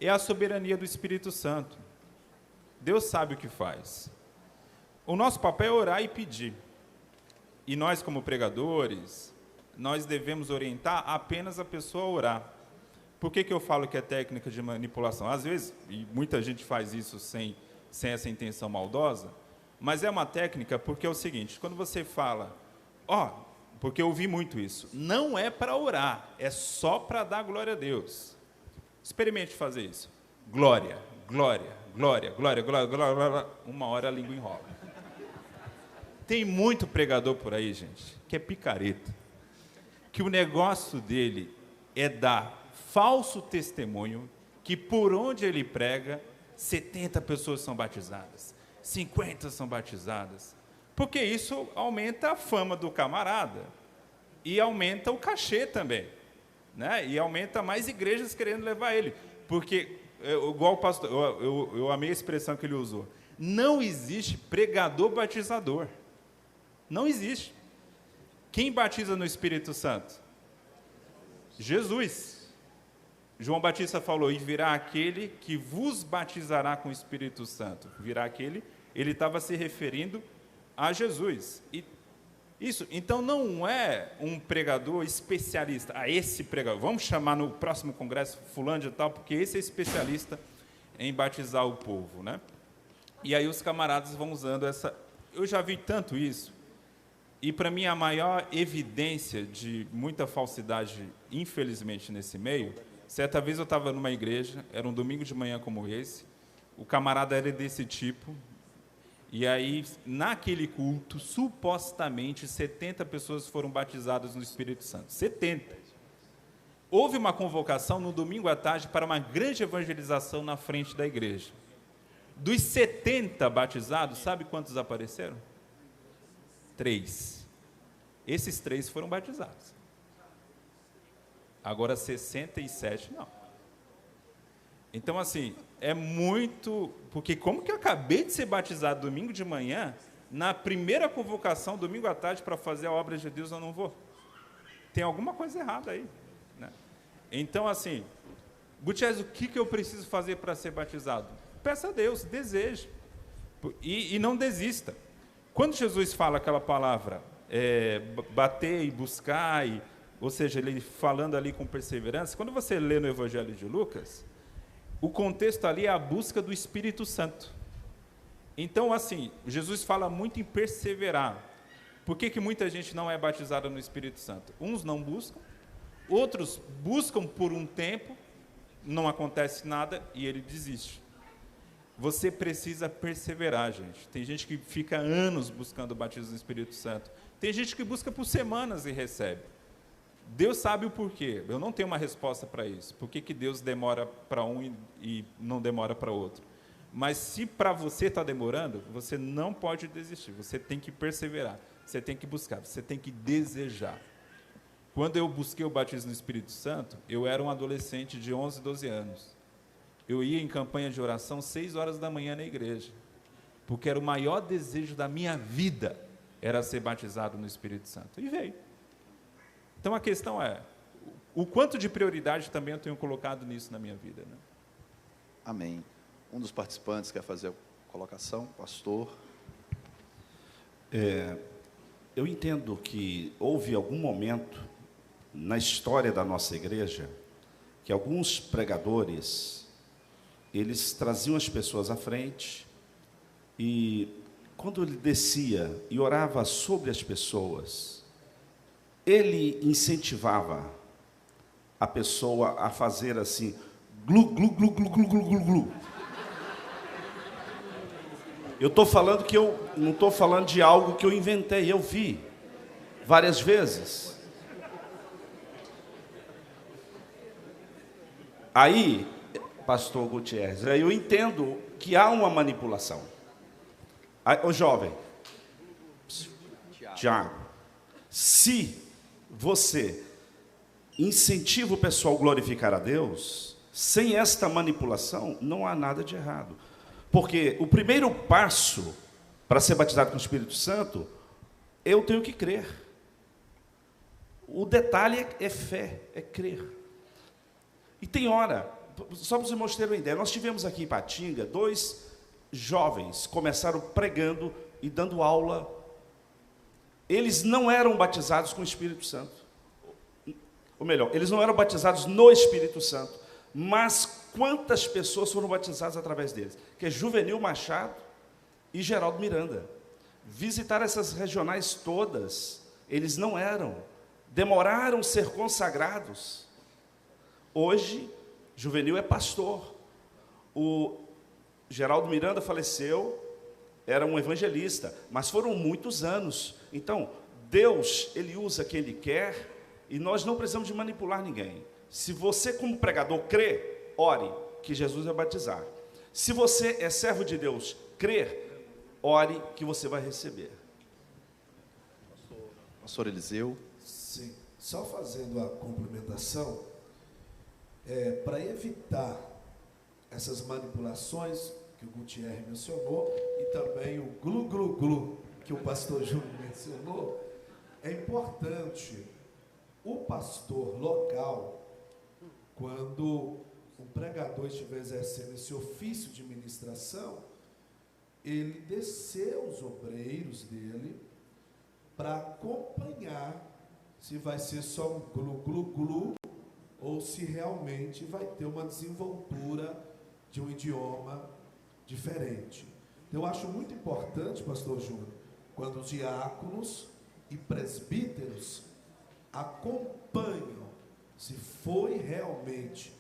É a soberania do Espírito Santo. Deus sabe o que faz. O nosso papel é orar e pedir. E nós, como pregadores, nós devemos orientar apenas a pessoa a orar. Por que eu falo que é técnica de manipulação? Às vezes, e muita gente faz isso sem essa intenção maldosa, mas é uma técnica porque é o seguinte, quando você fala, porque eu ouvi muito isso, não é para orar, é só para dar glória a Deus. Experimente fazer isso. Glória, glória, glória, glória, glória, glória, glória. Uma hora a língua enrola. Tem muito pregador por aí, gente, que é picareta, que o negócio dele é dar falso testemunho, que por onde ele prega, 70 pessoas são batizadas, 50 são batizadas, porque isso aumenta a fama do camarada e aumenta o cachê também, né? E aumenta mais igrejas querendo levar ele, porque, igual o pastor, eu amei a expressão que ele usou, não existe pregador batizador, não existe. Quem batiza no Espírito Santo? Jesus. João Batista falou, e virá aquele que vos batizará com o Espírito Santo. Virá aquele, ele estava se referindo a Jesus. E isso, então não é um pregador especialista. Esse pregador, vamos chamar no próximo congresso fulano de tal, porque esse é especialista em batizar o povo, né? E aí os camaradas vão usando essa... Eu já vi tanto isso. E, para mim, a maior evidência de muita falsidade, infelizmente, nesse meio, certa vez eu estava numa igreja, era um domingo de manhã como esse, o camarada era desse tipo, e aí, naquele culto, supostamente, 70 pessoas foram batizadas no Espírito Santo. 70. Houve uma convocação no domingo à tarde para uma grande evangelização na frente da igreja. Dos 70 batizados, sabe quantos apareceram? 3. Esses 3 foram batizados. Agora 67 não. Então, assim, é muito... Porque como que eu acabei de ser batizado domingo de manhã, na primeira convocação, domingo à tarde, para fazer a obra de Deus, eu não vou? Tem alguma coisa errada aí, né? Então, assim, Gutierrez, o que eu preciso fazer para ser batizado? Peça a Deus, deseje. E não desista. Quando Jesus fala aquela palavra, bater e buscar, ou seja, ele falando ali com perseverança, quando você lê no Evangelho de Lucas, o contexto ali é a busca do Espírito Santo. Então, assim, Jesus fala muito em perseverar. Por que muita gente não é batizada no Espírito Santo? Uns não buscam, outros buscam por um tempo, não acontece nada e ele desiste. Você precisa perseverar, gente. Tem gente que fica anos buscando o batismo do Espírito Santo. Tem gente que busca por semanas e recebe. Deus sabe o porquê. Eu não tenho uma resposta para isso. Por que Deus demora para um e não demora para outro? Mas se para você está demorando, você não pode desistir. Você tem que perseverar. Você tem que buscar. Você tem que desejar. Quando eu busquei o batismo no Espírito Santo, eu era um adolescente de 11, 12 anos. Eu ia em campanha de oração 6 horas da manhã na igreja, porque era o maior desejo da minha vida, era ser batizado no Espírito Santo. E veio. Então a questão é, o quanto de prioridade também eu tenho colocado nisso na minha vida, né? Amém. Um dos participantes quer fazer a colocação, pastor. Eu entendo que houve algum momento na história da nossa igreja que alguns pregadores, eles traziam as pessoas à frente e, quando ele descia e orava sobre as pessoas, ele incentivava a pessoa a fazer assim, glu, glu, glu, glu, glu, glu, glu, glu. Eu estou falando que não estou falando de algo que eu inventei, eu vi várias vezes. Aí, pastor Gutierrez, eu entendo que há uma manipulação. Ô jovem, Tiago, se você incentiva o pessoal a glorificar a Deus, sem esta manipulação, não há nada de errado. Porque o primeiro passo para ser batizado com o Espírito Santo, eu tenho que crer. O detalhe é fé, é crer. E tem hora, só para os irmãos terem uma ideia, nós tivemos aqui em Patinga 2 jovens, começaram pregando e dando aula. Eles não eram batizados com o Espírito Santo. Ou melhor, eles não eram batizados no Espírito Santo. Mas quantas pessoas foram batizadas através deles? Que é Juvenil Machado e Geraldo Miranda. Visitaram essas regionais todas. Eles não eram. Demoraram a ser consagrados. Hoje, Juvenil é pastor. O Geraldo Miranda faleceu, era um evangelista, mas foram muitos anos. Então, Deus, Ele usa quem Ele quer, e nós não precisamos de manipular ninguém. Se você, como pregador, crê, ore, que Jesus vai batizar. Se você é servo de Deus, crer, ore, que você vai receber. Pastor Eliseu. Sim, só fazendo a complementação, para evitar essas manipulações que o Gutierre mencionou e também o glu-glu-glu que o pastor Júnior mencionou, é importante o pastor local, quando um pregador estiver exercendo esse ofício de ministração, ele descer os obreiros dele para acompanhar se vai ser só um glu-glu-glu ou se realmente vai ter uma desenvoltura de um idioma diferente. Então, eu acho muito importante, pastor Júnior, quando os diáconos e presbíteros acompanham se foi realmente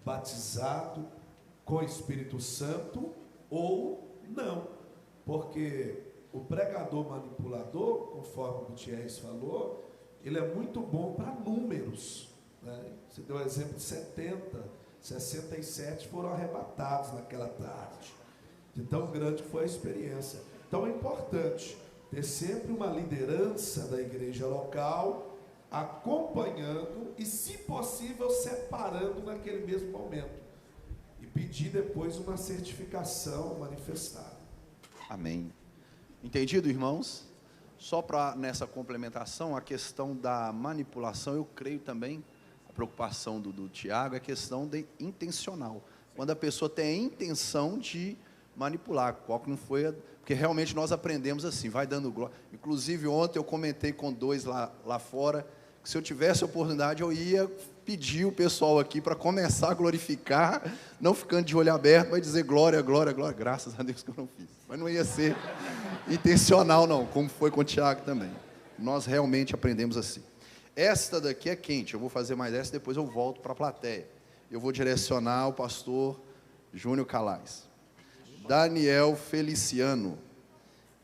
batizado com o Espírito Santo ou não. Porque o pregador manipulador, conforme o Gutierrez falou, ele é muito bom para números, né? Você deu o exemplo de 67 foram arrebatados naquela tarde, de tão grande foi a experiência. Então é importante ter sempre uma liderança da igreja local, acompanhando e, se possível, separando naquele mesmo momento, e pedir depois uma certificação manifestada. Amém. Entendido, irmãos? Só para nessa complementação, a questão da manipulação, eu creio também, a preocupação do Tiago é questão de intencional. Quando a pessoa tem a intenção de manipular, qual que não foi, porque realmente nós aprendemos assim, vai dando glória. Inclusive ontem eu comentei com 2 lá fora, que se eu tivesse a oportunidade eu ia pedir o pessoal aqui para começar a glorificar, não ficando de olho aberto, mas dizer glória, glória, glória, graças a Deus que eu não fiz. Mas não ia ser intencional não, como foi com o Tiago também. Nós realmente aprendemos assim. Esta daqui é quente, eu vou fazer mais essa, depois eu volto para a plateia. Eu vou direcionar ao pastor Júnior Calais. Daniel Feliciano,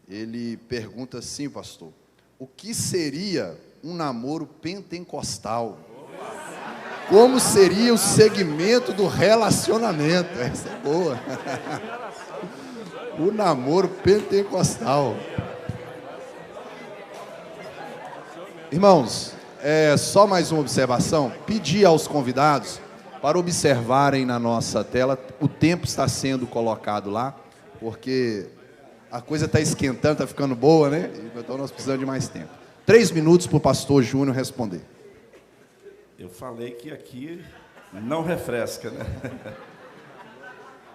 ele pergunta assim, pastor, o que seria um namoro pentecostal? Como seria o segmento do relacionamento? Essa é boa. O namoro pentecostal. Irmãos, só mais uma observação. Pedir aos convidados para observarem na nossa tela. O tempo está sendo colocado lá, porque a coisa está esquentando, está ficando boa, né? Então nós precisamos de mais tempo. 3 minutos para o pastor Júnior responder. Eu falei que aqui não refresca, né?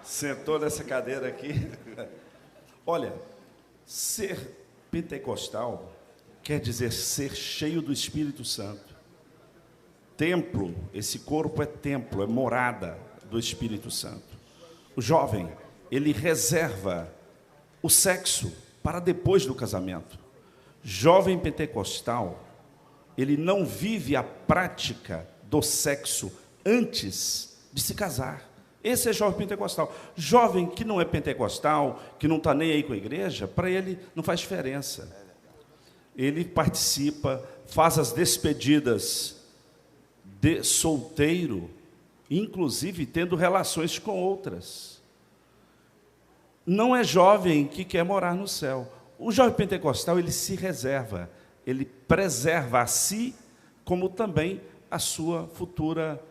Sentou nessa cadeira aqui. Olha, ser pentecostal quer dizer ser cheio do Espírito Santo. Templo, esse corpo é templo, é morada do Espírito Santo. O jovem, ele reserva o sexo para depois do casamento. Jovem pentecostal, ele não vive a prática do sexo antes de se casar. Esse é jovem pentecostal. Jovem que não é pentecostal, que não está nem aí com a igreja, para ele não faz diferença. Ele participa, faz as despedidas de solteiro, inclusive tendo relações com outras. Não é jovem que quer morar no céu. O jovem pentecostal, ele se reserva, ele preserva a si, como também a sua futura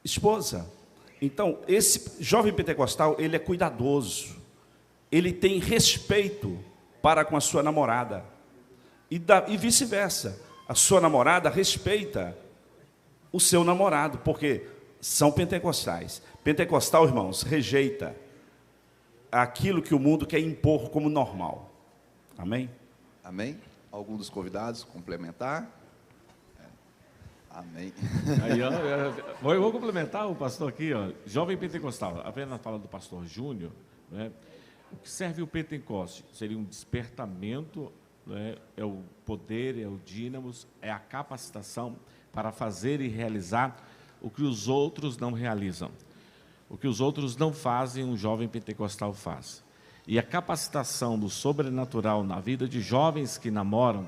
esposa. Então, esse jovem pentecostal, ele é cuidadoso, ele tem respeito para com a sua namorada, e vice-versa, a sua namorada respeita o seu namorado, porque são pentecostais. Pentecostal, irmãos, rejeita aquilo que o mundo quer impor como normal. Amém? Amém? Algum dos convidados complementar? Amém. Aí, ó, eu vou complementar o pastor aqui, ó, jovem pentecostal, apenas fala do pastor Júnior, né? O que serve o Pentecoste? Seria um despertamento, né? É o poder, é o dínamos, é a capacitação para fazer e realizar o que os outros não realizam. O que os outros não fazem, um jovem pentecostal faz. E a capacitação do sobrenatural na vida de jovens que namoram,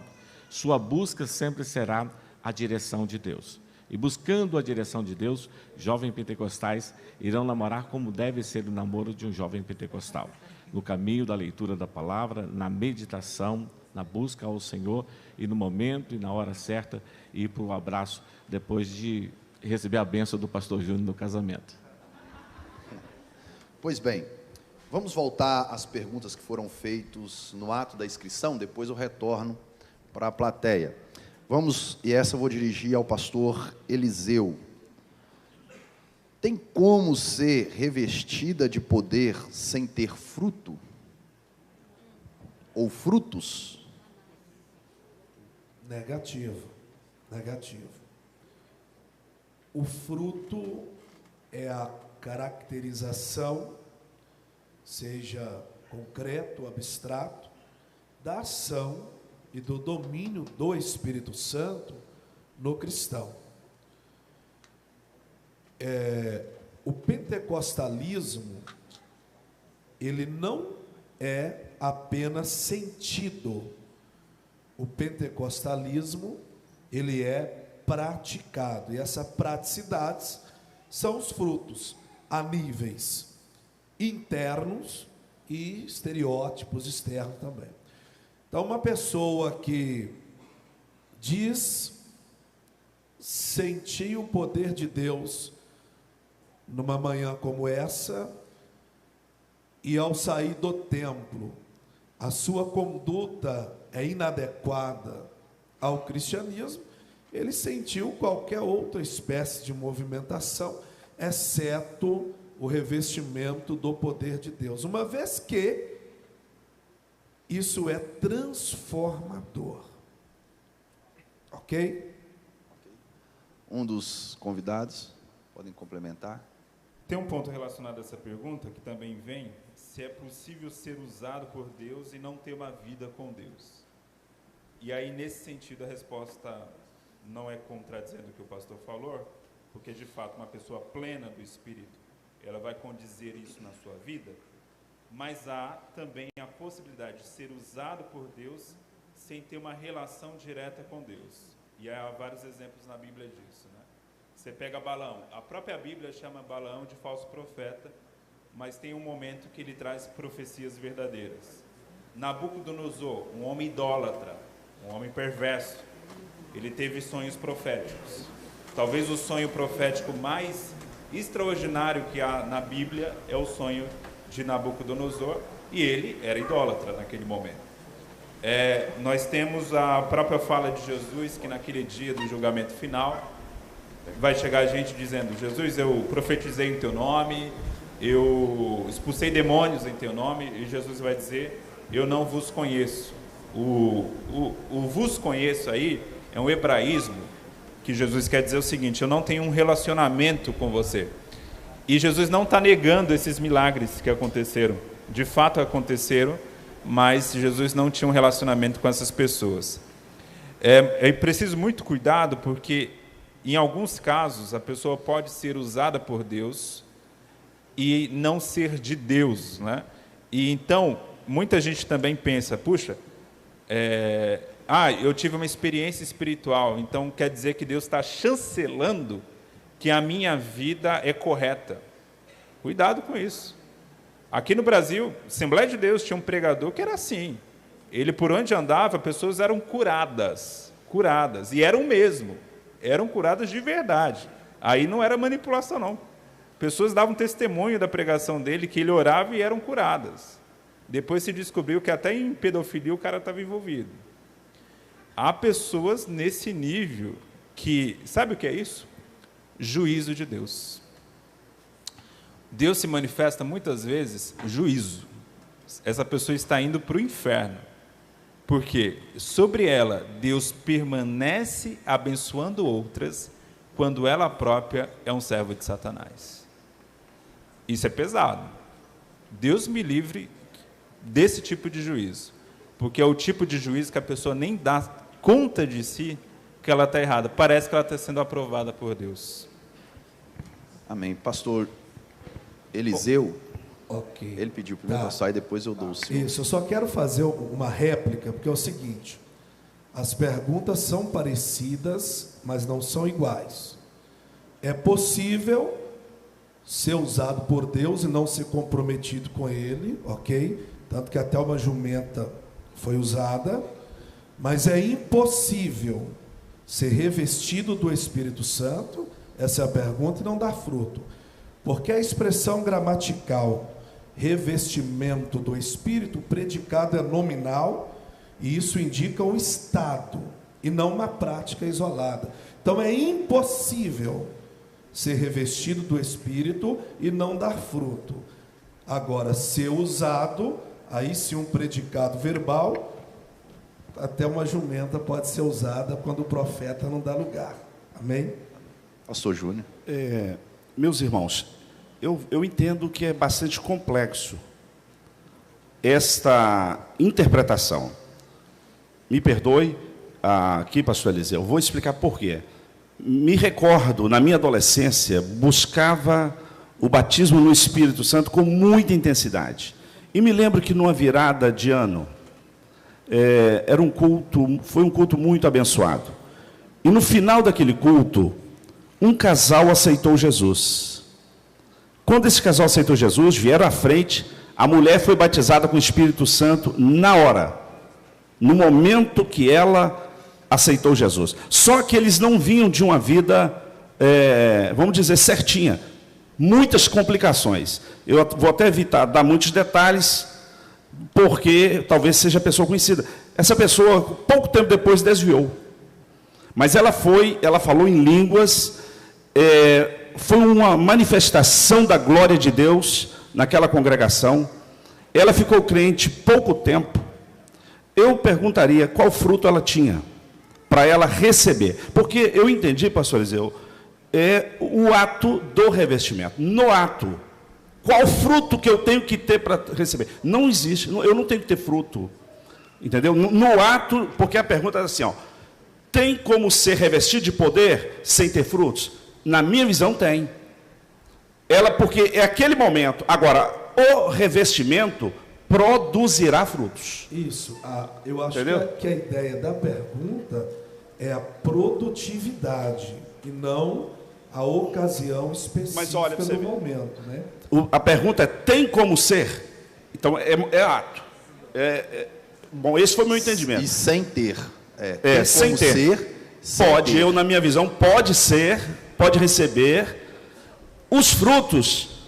sua busca sempre será a direção de Deus. E buscando a direção de Deus, jovens pentecostais irão namorar como deve ser o namoro de um jovem pentecostal. No caminho da leitura da palavra, na meditação, na busca ao Senhor, e no momento e na hora certa, ir para o abraço depois de receber a bênção do pastor Júnior no casamento. Pois bem, vamos voltar às perguntas que foram feitas no ato da inscrição, depois eu retorno para a plateia. Vamos, e essa eu vou dirigir ao pastor Eliseu. Tem como ser revestida de poder sem ter fruto? Ou frutos? Negativo. O fruto é a caracterização, seja concreto, abstrato, da ação e do domínio do Espírito Santo no cristão. O pentecostalismo, ele não é apenas sentido. O pentecostalismo, ele é praticado. E essas praticidades são os frutos a níveis internos e estereótipos externos também. Então, uma pessoa que diz sentir o poder de Deus numa manhã como essa, e ao sair do templo, a sua conduta é inadequada ao cristianismo, ele sentiu qualquer outra espécie de movimentação, exceto o revestimento do poder de Deus, uma vez que isso é transformador. Ok? Um dos convidados, podem complementar? Tem um ponto relacionado a essa pergunta que também vem, se é possível ser usado por Deus e não ter uma vida com Deus. E aí, nesse sentido, a resposta não é contradizendo o que o pastor falou, porque, de fato, uma pessoa plena do Espírito, ela vai condizer isso na sua vida, mas há também a possibilidade de ser usado por Deus sem ter uma relação direta com Deus. E há vários exemplos na Bíblia disso, né? Você pega Balaão, a própria Bíblia chama Balaão de falso profeta, mas tem um momento que ele traz profecias verdadeiras. Nabucodonosor, um homem idólatra, um homem perverso, ele teve sonhos proféticos. Talvez o sonho profético mais extraordinário que há na Bíblia é o sonho de Nabucodonosor, e ele era idólatra naquele momento. Nós temos a própria fala de Jesus, que naquele dia do julgamento final, vai chegar gente dizendo: Jesus, eu profetizei em teu nome, eu expulsei demônios em teu nome, e Jesus vai dizer: eu não vos conheço. O vos conheço aí é um hebraísmo, que Jesus quer dizer o seguinte: eu não tenho um relacionamento com você. E Jesus não está negando esses milagres que aconteceram, de fato aconteceram, mas Jesus não tinha um relacionamento com essas pessoas. É preciso muito cuidado, porque em alguns casos a pessoa pode ser usada por Deus e não ser de Deus, né? E então muita gente também pensa: puxa, eu tive uma experiência espiritual, então quer dizer que Deus está chancelando que a minha vida é correta. Cuidado com isso. Aqui no Brasil, Assembleia de Deus tinha um pregador que era assim. Ele, por onde andava, pessoas eram curadas, e eram mesmo. eram curadas de verdade. Aí não era manipulação, não. Pessoas davam testemunho da pregação dele, que ele orava e eram curadas. Depois se descobriu que até em pedofilia o cara estava envolvido. Há pessoas nesse nível que, sabe o que é isso? Juízo de Deus. Deus se manifesta muitas vezes juízo. Essa pessoa está indo para o inferno. Porque sobre ela Deus permanece abençoando outras, quando ela própria é um servo de Satanás. Isso é pesado. Deus me livre desse tipo de juízo. Porque é o tipo de juízo que a pessoa nem dá conta de si que ela está errada. Parece que ela está sendo aprovada por Deus. Amém. Pastor Eliseu, Ok. ele pediu primeiro para sair, depois eu dou o seu. Isso, eu só quero fazer uma réplica, porque é o seguinte: as perguntas são parecidas, mas não são iguais. É possível ser usado por Deus e não ser comprometido com Ele, ok? Tanto que até uma jumenta foi usada, mas é impossível ser revestido do Espírito Santo, essa é a pergunta, e não dar fruto. Porque a expressão gramatical revestimento do Espírito, o predicado é nominal, e isso indica um estado, e não uma prática isolada. Então é impossível ser revestido do Espírito e não dar fruto. Agora, ser usado, aí sim um predicado verbal, até uma jumenta pode ser usada quando o profeta não dá lugar. Amém? Pastor Júnior. Meus irmãos, eu entendo que é bastante complexo esta interpretação. Me perdoe aqui, pastor Eliseu, vou explicar por quê. Me recordo, na minha adolescência, buscava o batismo no Espírito Santo com muita intensidade. E me lembro que numa virada de ano, foi um culto muito abençoado. E no final daquele culto, um casal aceitou Jesus. Quando esse casal aceitou Jesus, vieram à frente, a mulher foi batizada com o Espírito Santo na hora, no momento que ela aceitou Jesus. Só que eles não vinham de uma vida, vamos dizer, certinha. Muitas complicações. Eu vou até evitar dar muitos detalhes, porque talvez seja a pessoa conhecida. Essa pessoa, pouco tempo depois, desviou. Mas ela falou em línguas, foi uma manifestação da glória de Deus naquela congregação. Ela ficou crente pouco tempo. Eu perguntaria qual fruto ela tinha para ela receber. Porque eu entendi, pastor Eliseu, o ato do revestimento. No ato, qual fruto que eu tenho que ter para receber? Não existe, eu não tenho que ter fruto. Entendeu? No ato, porque a pergunta é assim, ó, tem como ser revestido de poder sem ter frutos? Na minha visão, tem. Porque é aquele momento. Agora, o revestimento produzirá frutos. Isso. Eu acho Entendeu? que a ideia da pergunta é a produtividade e não a ocasião específica. Mas olha, você do vê. momento, né? A pergunta é, tem como ser? Então, é ato. Bom, esse foi o meu entendimento. E sem ter. Sem ter. Pode, eu, na minha visão, pode ser, pode receber. Os frutos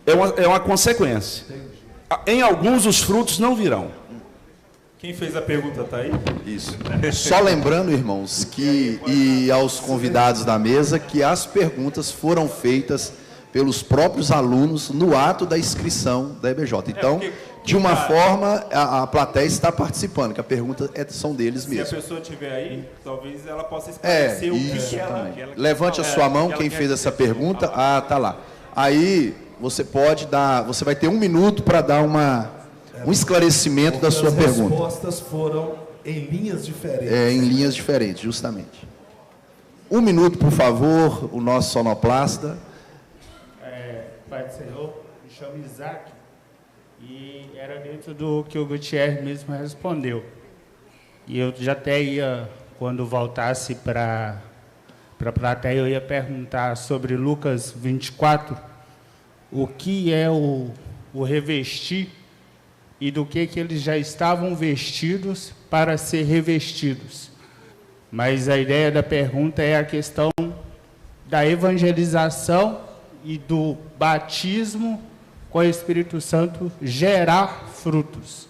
é uma consequência. Em alguns, os frutos não virão. Quem fez a pergunta está aí? Isso. Só lembrando, irmãos, e aos convidados da mesa, que as perguntas foram feitas pelos próprios alunos no ato da inscrição da EBJ. Então, de uma forma, a plateia está participando, que a pergunta são deles mesmo. Se a pessoa estiver aí, talvez ela possa esclarecer o que ela quer. Levante a sua mão, quem fez essa pergunta. Tá lá. Aí, você vai ter 1 minuto para dar um esclarecimento da sua pergunta. As respostas foram em linhas diferentes. Em linhas diferentes, justamente. 1 minuto, por favor, o nosso sonoplasta. Pai do Senhor, me chamo Isaac, e era dentro do que o Gutierrez mesmo respondeu. E eu já até ia, quando voltasse para a plateia, eu ia perguntar sobre Lucas 24, o que é o revestir e do que eles já estavam vestidos para ser revestidos. Mas a ideia da pergunta é a questão da evangelização e do batismo com o Espírito Santo gerar frutos.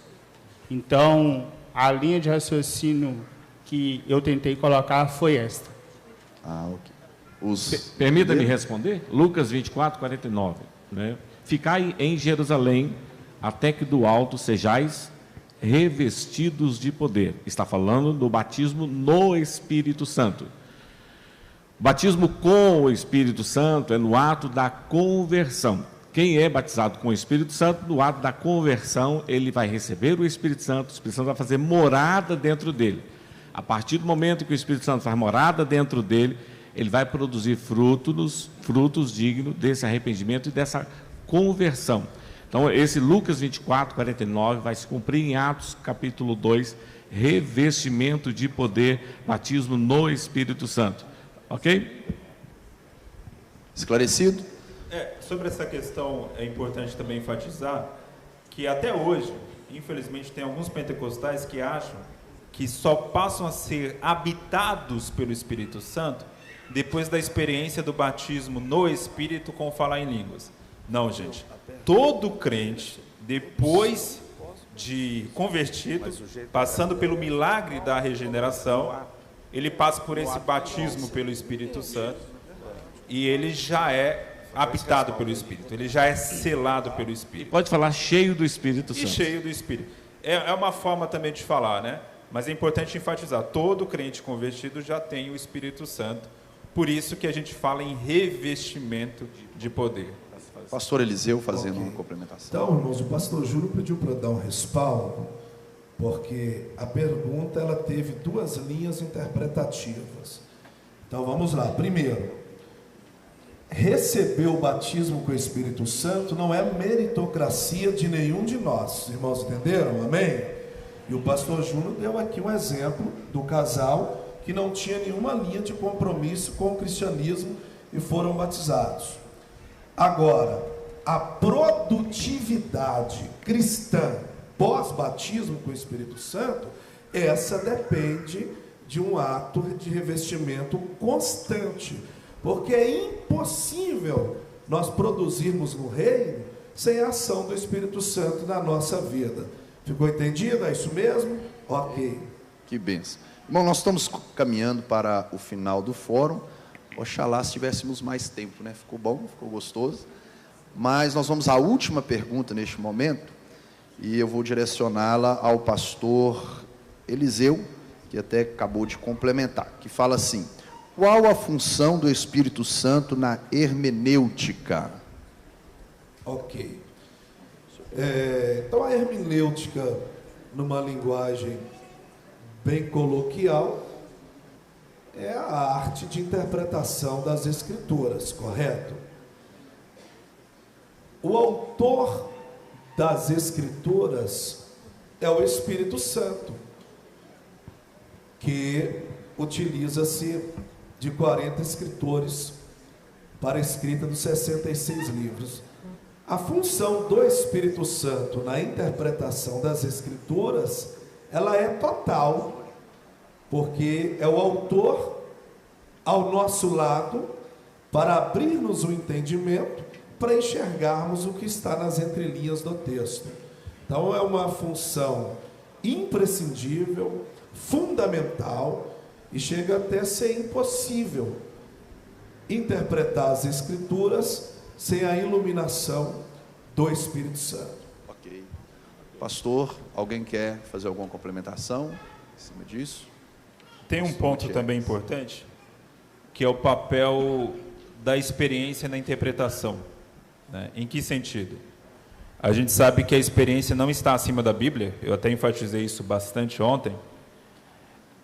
Então, a linha de raciocínio que eu tentei colocar foi esta. Ok. Permita-me responder? Lucas 24, 49. Né? Ficai em Jerusalém, até que do alto sejais revestidos de poder. Está falando do batismo no Espírito Santo. O batismo com o Espírito Santo é no ato da conversão. Quem é batizado com o Espírito Santo, no ato da conversão, ele vai receber o Espírito Santo vai fazer morada dentro dele. A partir do momento que o Espírito Santo faz morada dentro dele, ele vai produzir frutos dignos desse arrependimento e dessa conversão. Então, esse Lucas 24, 49 vai se cumprir em Atos, capítulo 2, revestimento de poder, batismo no Espírito Santo. Ok? Esclarecido? Sobre essa questão, é importante também enfatizar que até hoje, infelizmente, tem alguns pentecostais que acham que só passam a ser habitados pelo Espírito Santo depois da experiência do batismo no Espírito com falar em línguas. Não, gente. Todo crente, depois de convertido, passando pelo milagre da regeneração, ele passa por esse batismo pelo Espírito Santo e ele já é habitado pelo Espírito, ele já é selado pelo Espírito. Pode falar cheio do Espírito Santo. E cheio do Espírito. É uma forma também de falar, né? Mas é importante enfatizar, todo crente convertido já tem o Espírito Santo, por isso que a gente fala em revestimento de poder. Pastor Eliseu fazendo uma complementação. Então, irmãos, o pastor Júlio pediu para dar um respaldo, porque a pergunta ela teve duas linhas interpretativas. Então vamos lá. Primeiro, receber o batismo com o Espírito Santo não é meritocracia de nenhum de nós. Os irmãos entenderam? Amém? E o pastor Júnior deu aqui um exemplo do casal que não tinha nenhuma linha de compromisso com o cristianismo e foram batizados. Agora, a produtividade cristã pós-batismo com o Espírito Santo, essa depende de um ato de revestimento constante, porque é impossível nós produzirmos no reino sem a ação do Espírito Santo na nossa vida. Ficou entendido? É isso mesmo? Ok. Que bênção. Irmão, nós estamos caminhando para o final do fórum. Oxalá se tivéssemos mais tempo, né? Ficou bom, ficou gostoso. Mas nós vamos à última pergunta neste momento, e eu vou direcioná-la ao pastor Eliseu, que até acabou de complementar, que fala assim: qual a função do Espírito Santo na hermenêutica? Ok. Então a hermenêutica, numa linguagem bem coloquial, é a arte de interpretação das Escrituras, correto? O autor das Escrituras é o Espírito Santo, que utiliza-se de 40 escritores para a escrita dos 66 livros. A função do Espírito Santo na interpretação das Escrituras, ela é total, porque é o autor ao nosso lado para abrir-nos o entendimento, para enxergarmos o que está nas entrelinhas do texto. Então é uma função imprescindível, fundamental, e chega até a ser impossível interpretar as Escrituras sem a iluminação do Espírito Santo. Ok. Pastor, alguém quer fazer alguma complementação em cima disso? Tem um ponto também importante, que é o papel da experiência na interpretação. Né? Em que sentido? A gente sabe que a experiência não está acima da Bíblia, eu até enfatizei isso bastante ontem,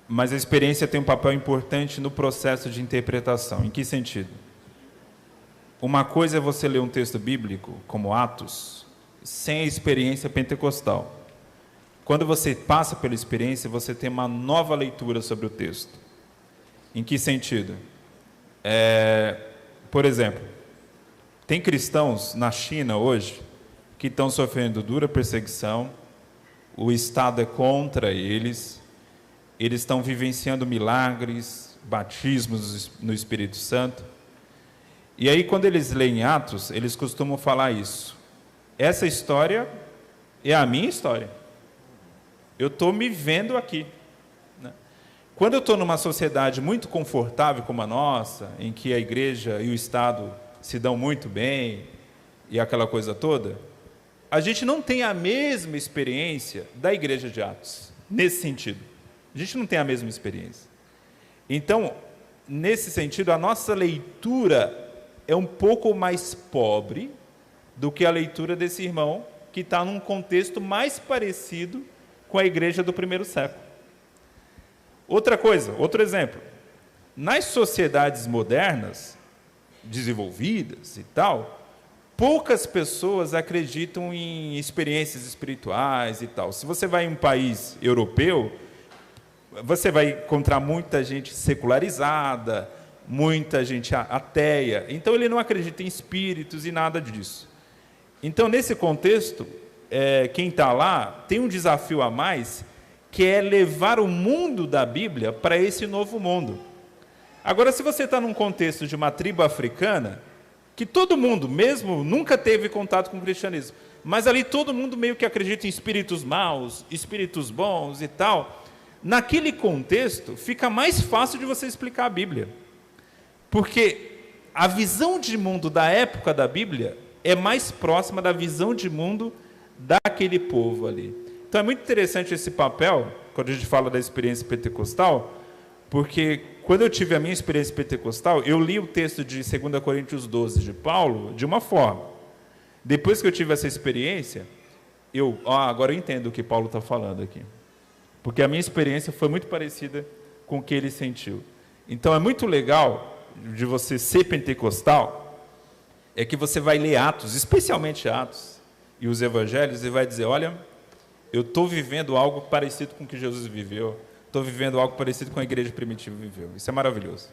mas a experiência tem um papel importante no processo de interpretação. Em que sentido? Uma coisa é você ler um texto bíblico, como Atos, sem a experiência pentecostal. Quando você passa pela experiência, você tem uma nova leitura sobre o texto. Em que sentido? Por exemplo, tem cristãos na China hoje que estão sofrendo dura perseguição, o Estado é contra eles, eles estão vivenciando milagres, batismos no Espírito Santo. E aí, quando eles leem Atos, eles costumam falar isso. Essa história é a minha história. Eu estou me vendo aqui. Quando eu estou numa sociedade muito confortável como a nossa, em que a igreja e o Estado se dão muito bem, e aquela coisa toda, a gente não tem a mesma experiência da igreja de Atos, nesse sentido. A gente não tem a mesma experiência. Então, nesse sentido, a nossa leitura é um pouco mais pobre do que a leitura desse irmão, que está num contexto mais parecido com a igreja do primeiro século. Outra coisa, outro exemplo. Nas sociedades modernas, desenvolvidas e tal, poucas pessoas acreditam em experiências espirituais e tal. Se você vai em um país europeu, você vai encontrar muita gente secularizada, muita gente ateia. Então, ele não acredita em espíritos e nada disso. Então, nesse contexto, quem está lá tem um desafio a mais, que é levar o mundo da Bíblia para esse novo mundo. Agora, se você está num contexto de uma tribo africana, que todo mundo, mesmo, nunca teve contato com o cristianismo, mas ali todo mundo meio que acredita em espíritos maus, espíritos bons e tal, naquele contexto fica mais fácil de você explicar a Bíblia. Porque a visão de mundo da época da Bíblia é mais próxima da visão de mundo daquele povo ali. Então, é muito interessante esse papel, quando a gente fala da experiência pentecostal, porque quando eu tive a minha experiência pentecostal, eu li o texto de 2 Coríntios 12 de Paulo de uma forma. Depois que eu tive essa experiência, agora eu entendo o que Paulo está falando aqui. Porque a minha experiência foi muito parecida com o que ele sentiu. Então, é muito legal de você ser pentecostal, é que você vai ler Atos, especialmente Atos, e os Evangelhos, e vai dizer, olha, eu estou vivendo algo parecido com o que Jesus viveu, estou vivendo algo parecido com a igreja primitiva viveu. Isso é maravilhoso.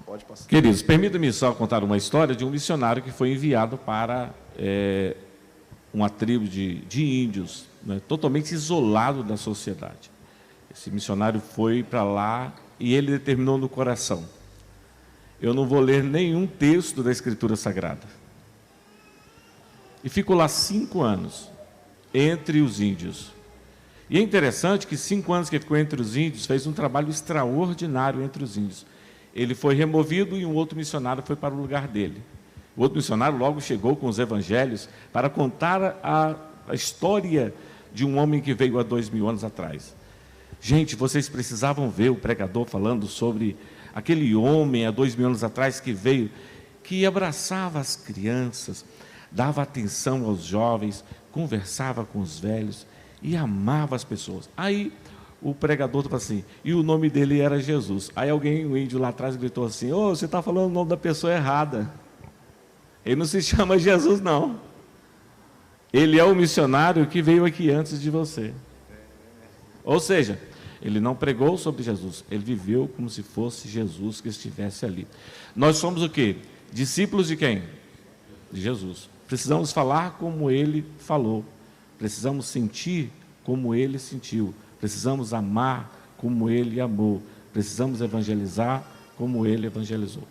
Pode passar. Queridos, permita-me só contar uma história de um missionário que foi enviado para uma tribo de índios, né, totalmente isolado da sociedade. Esse missionário foi para lá e ele determinou no coração: eu não vou ler nenhum texto da Escritura Sagrada. E ficou lá 5 anos, entre os índios. E é interessante que 5 anos que ficou entre os índios, fez um trabalho extraordinário entre os índios. Ele foi removido e um outro missionário foi para o lugar dele. O outro missionário logo chegou com os evangelhos para contar a história de um homem que veio há 2000 anos atrás. Gente, vocês precisavam ver o pregador falando sobre aquele homem há 2000 anos atrás que veio, que abraçava as crianças, dava atenção aos jovens, conversava com os velhos e amava as pessoas. Aí o pregador falou assim, e o nome dele era Jesus. Aí um índio lá atrás gritou assim, você está falando o nome da pessoa errada. Ele não se chama Jesus, não. Ele é o missionário que veio aqui antes de você. Ou seja, ele não pregou sobre Jesus, ele viveu como se fosse Jesus que estivesse ali. Nós somos o quê? Discípulos de quem? De Jesus. Precisamos falar como ele falou, precisamos sentir como ele sentiu, precisamos amar como ele amou, precisamos evangelizar como ele evangelizou.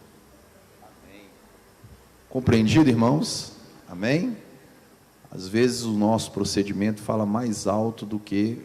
Amém. Compreendido, irmãos? Amém? Às vezes o nosso procedimento fala mais alto do que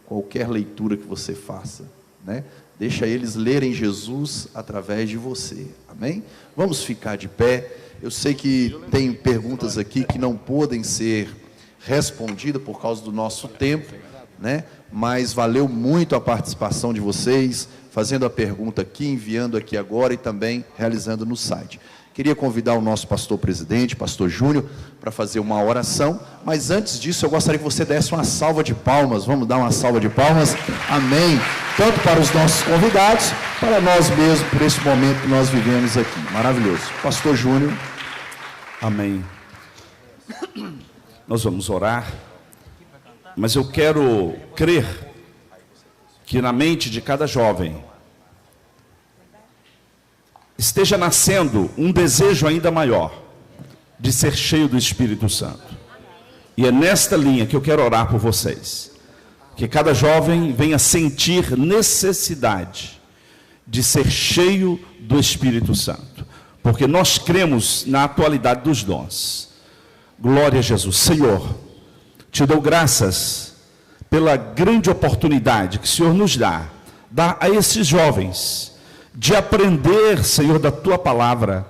qualquer leitura que você faça, né? Deixa eles lerem Jesus através de você, amém? Vamos ficar de pé. Eu sei que tem perguntas aqui que não podem ser respondidas por causa do nosso tempo, né? Mas valeu muito a participação de vocês, fazendo a pergunta aqui, enviando aqui agora e também realizando no site. Queria convidar o nosso pastor presidente, pastor Júnior, para fazer uma oração, mas antes disso eu gostaria que você desse uma salva de palmas. Vamos dar uma salva de palmas, amém, tanto para os nossos convidados, para nós mesmos, por esse momento que nós vivemos aqui, maravilhoso. Pastor Júnior. Amém. Nós vamos orar, mas eu quero crer que na mente de cada jovem esteja nascendo um desejo ainda maior de ser cheio do Espírito Santo. E é nesta linha que eu quero orar por vocês. Que cada jovem venha sentir necessidade de ser cheio do Espírito Santo, porque nós cremos na atualidade dos dons. Glória a Jesus. Senhor, te dou graças pela grande oportunidade que o Senhor nos dá a esses jovens, de aprender, Senhor, da tua palavra.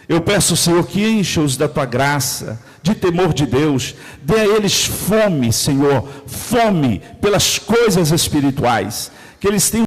Eu peço, Senhor, que encha-os da tua graça, de temor de Deus. Dê a eles fome, Senhor, fome pelas coisas espirituais, que eles tenham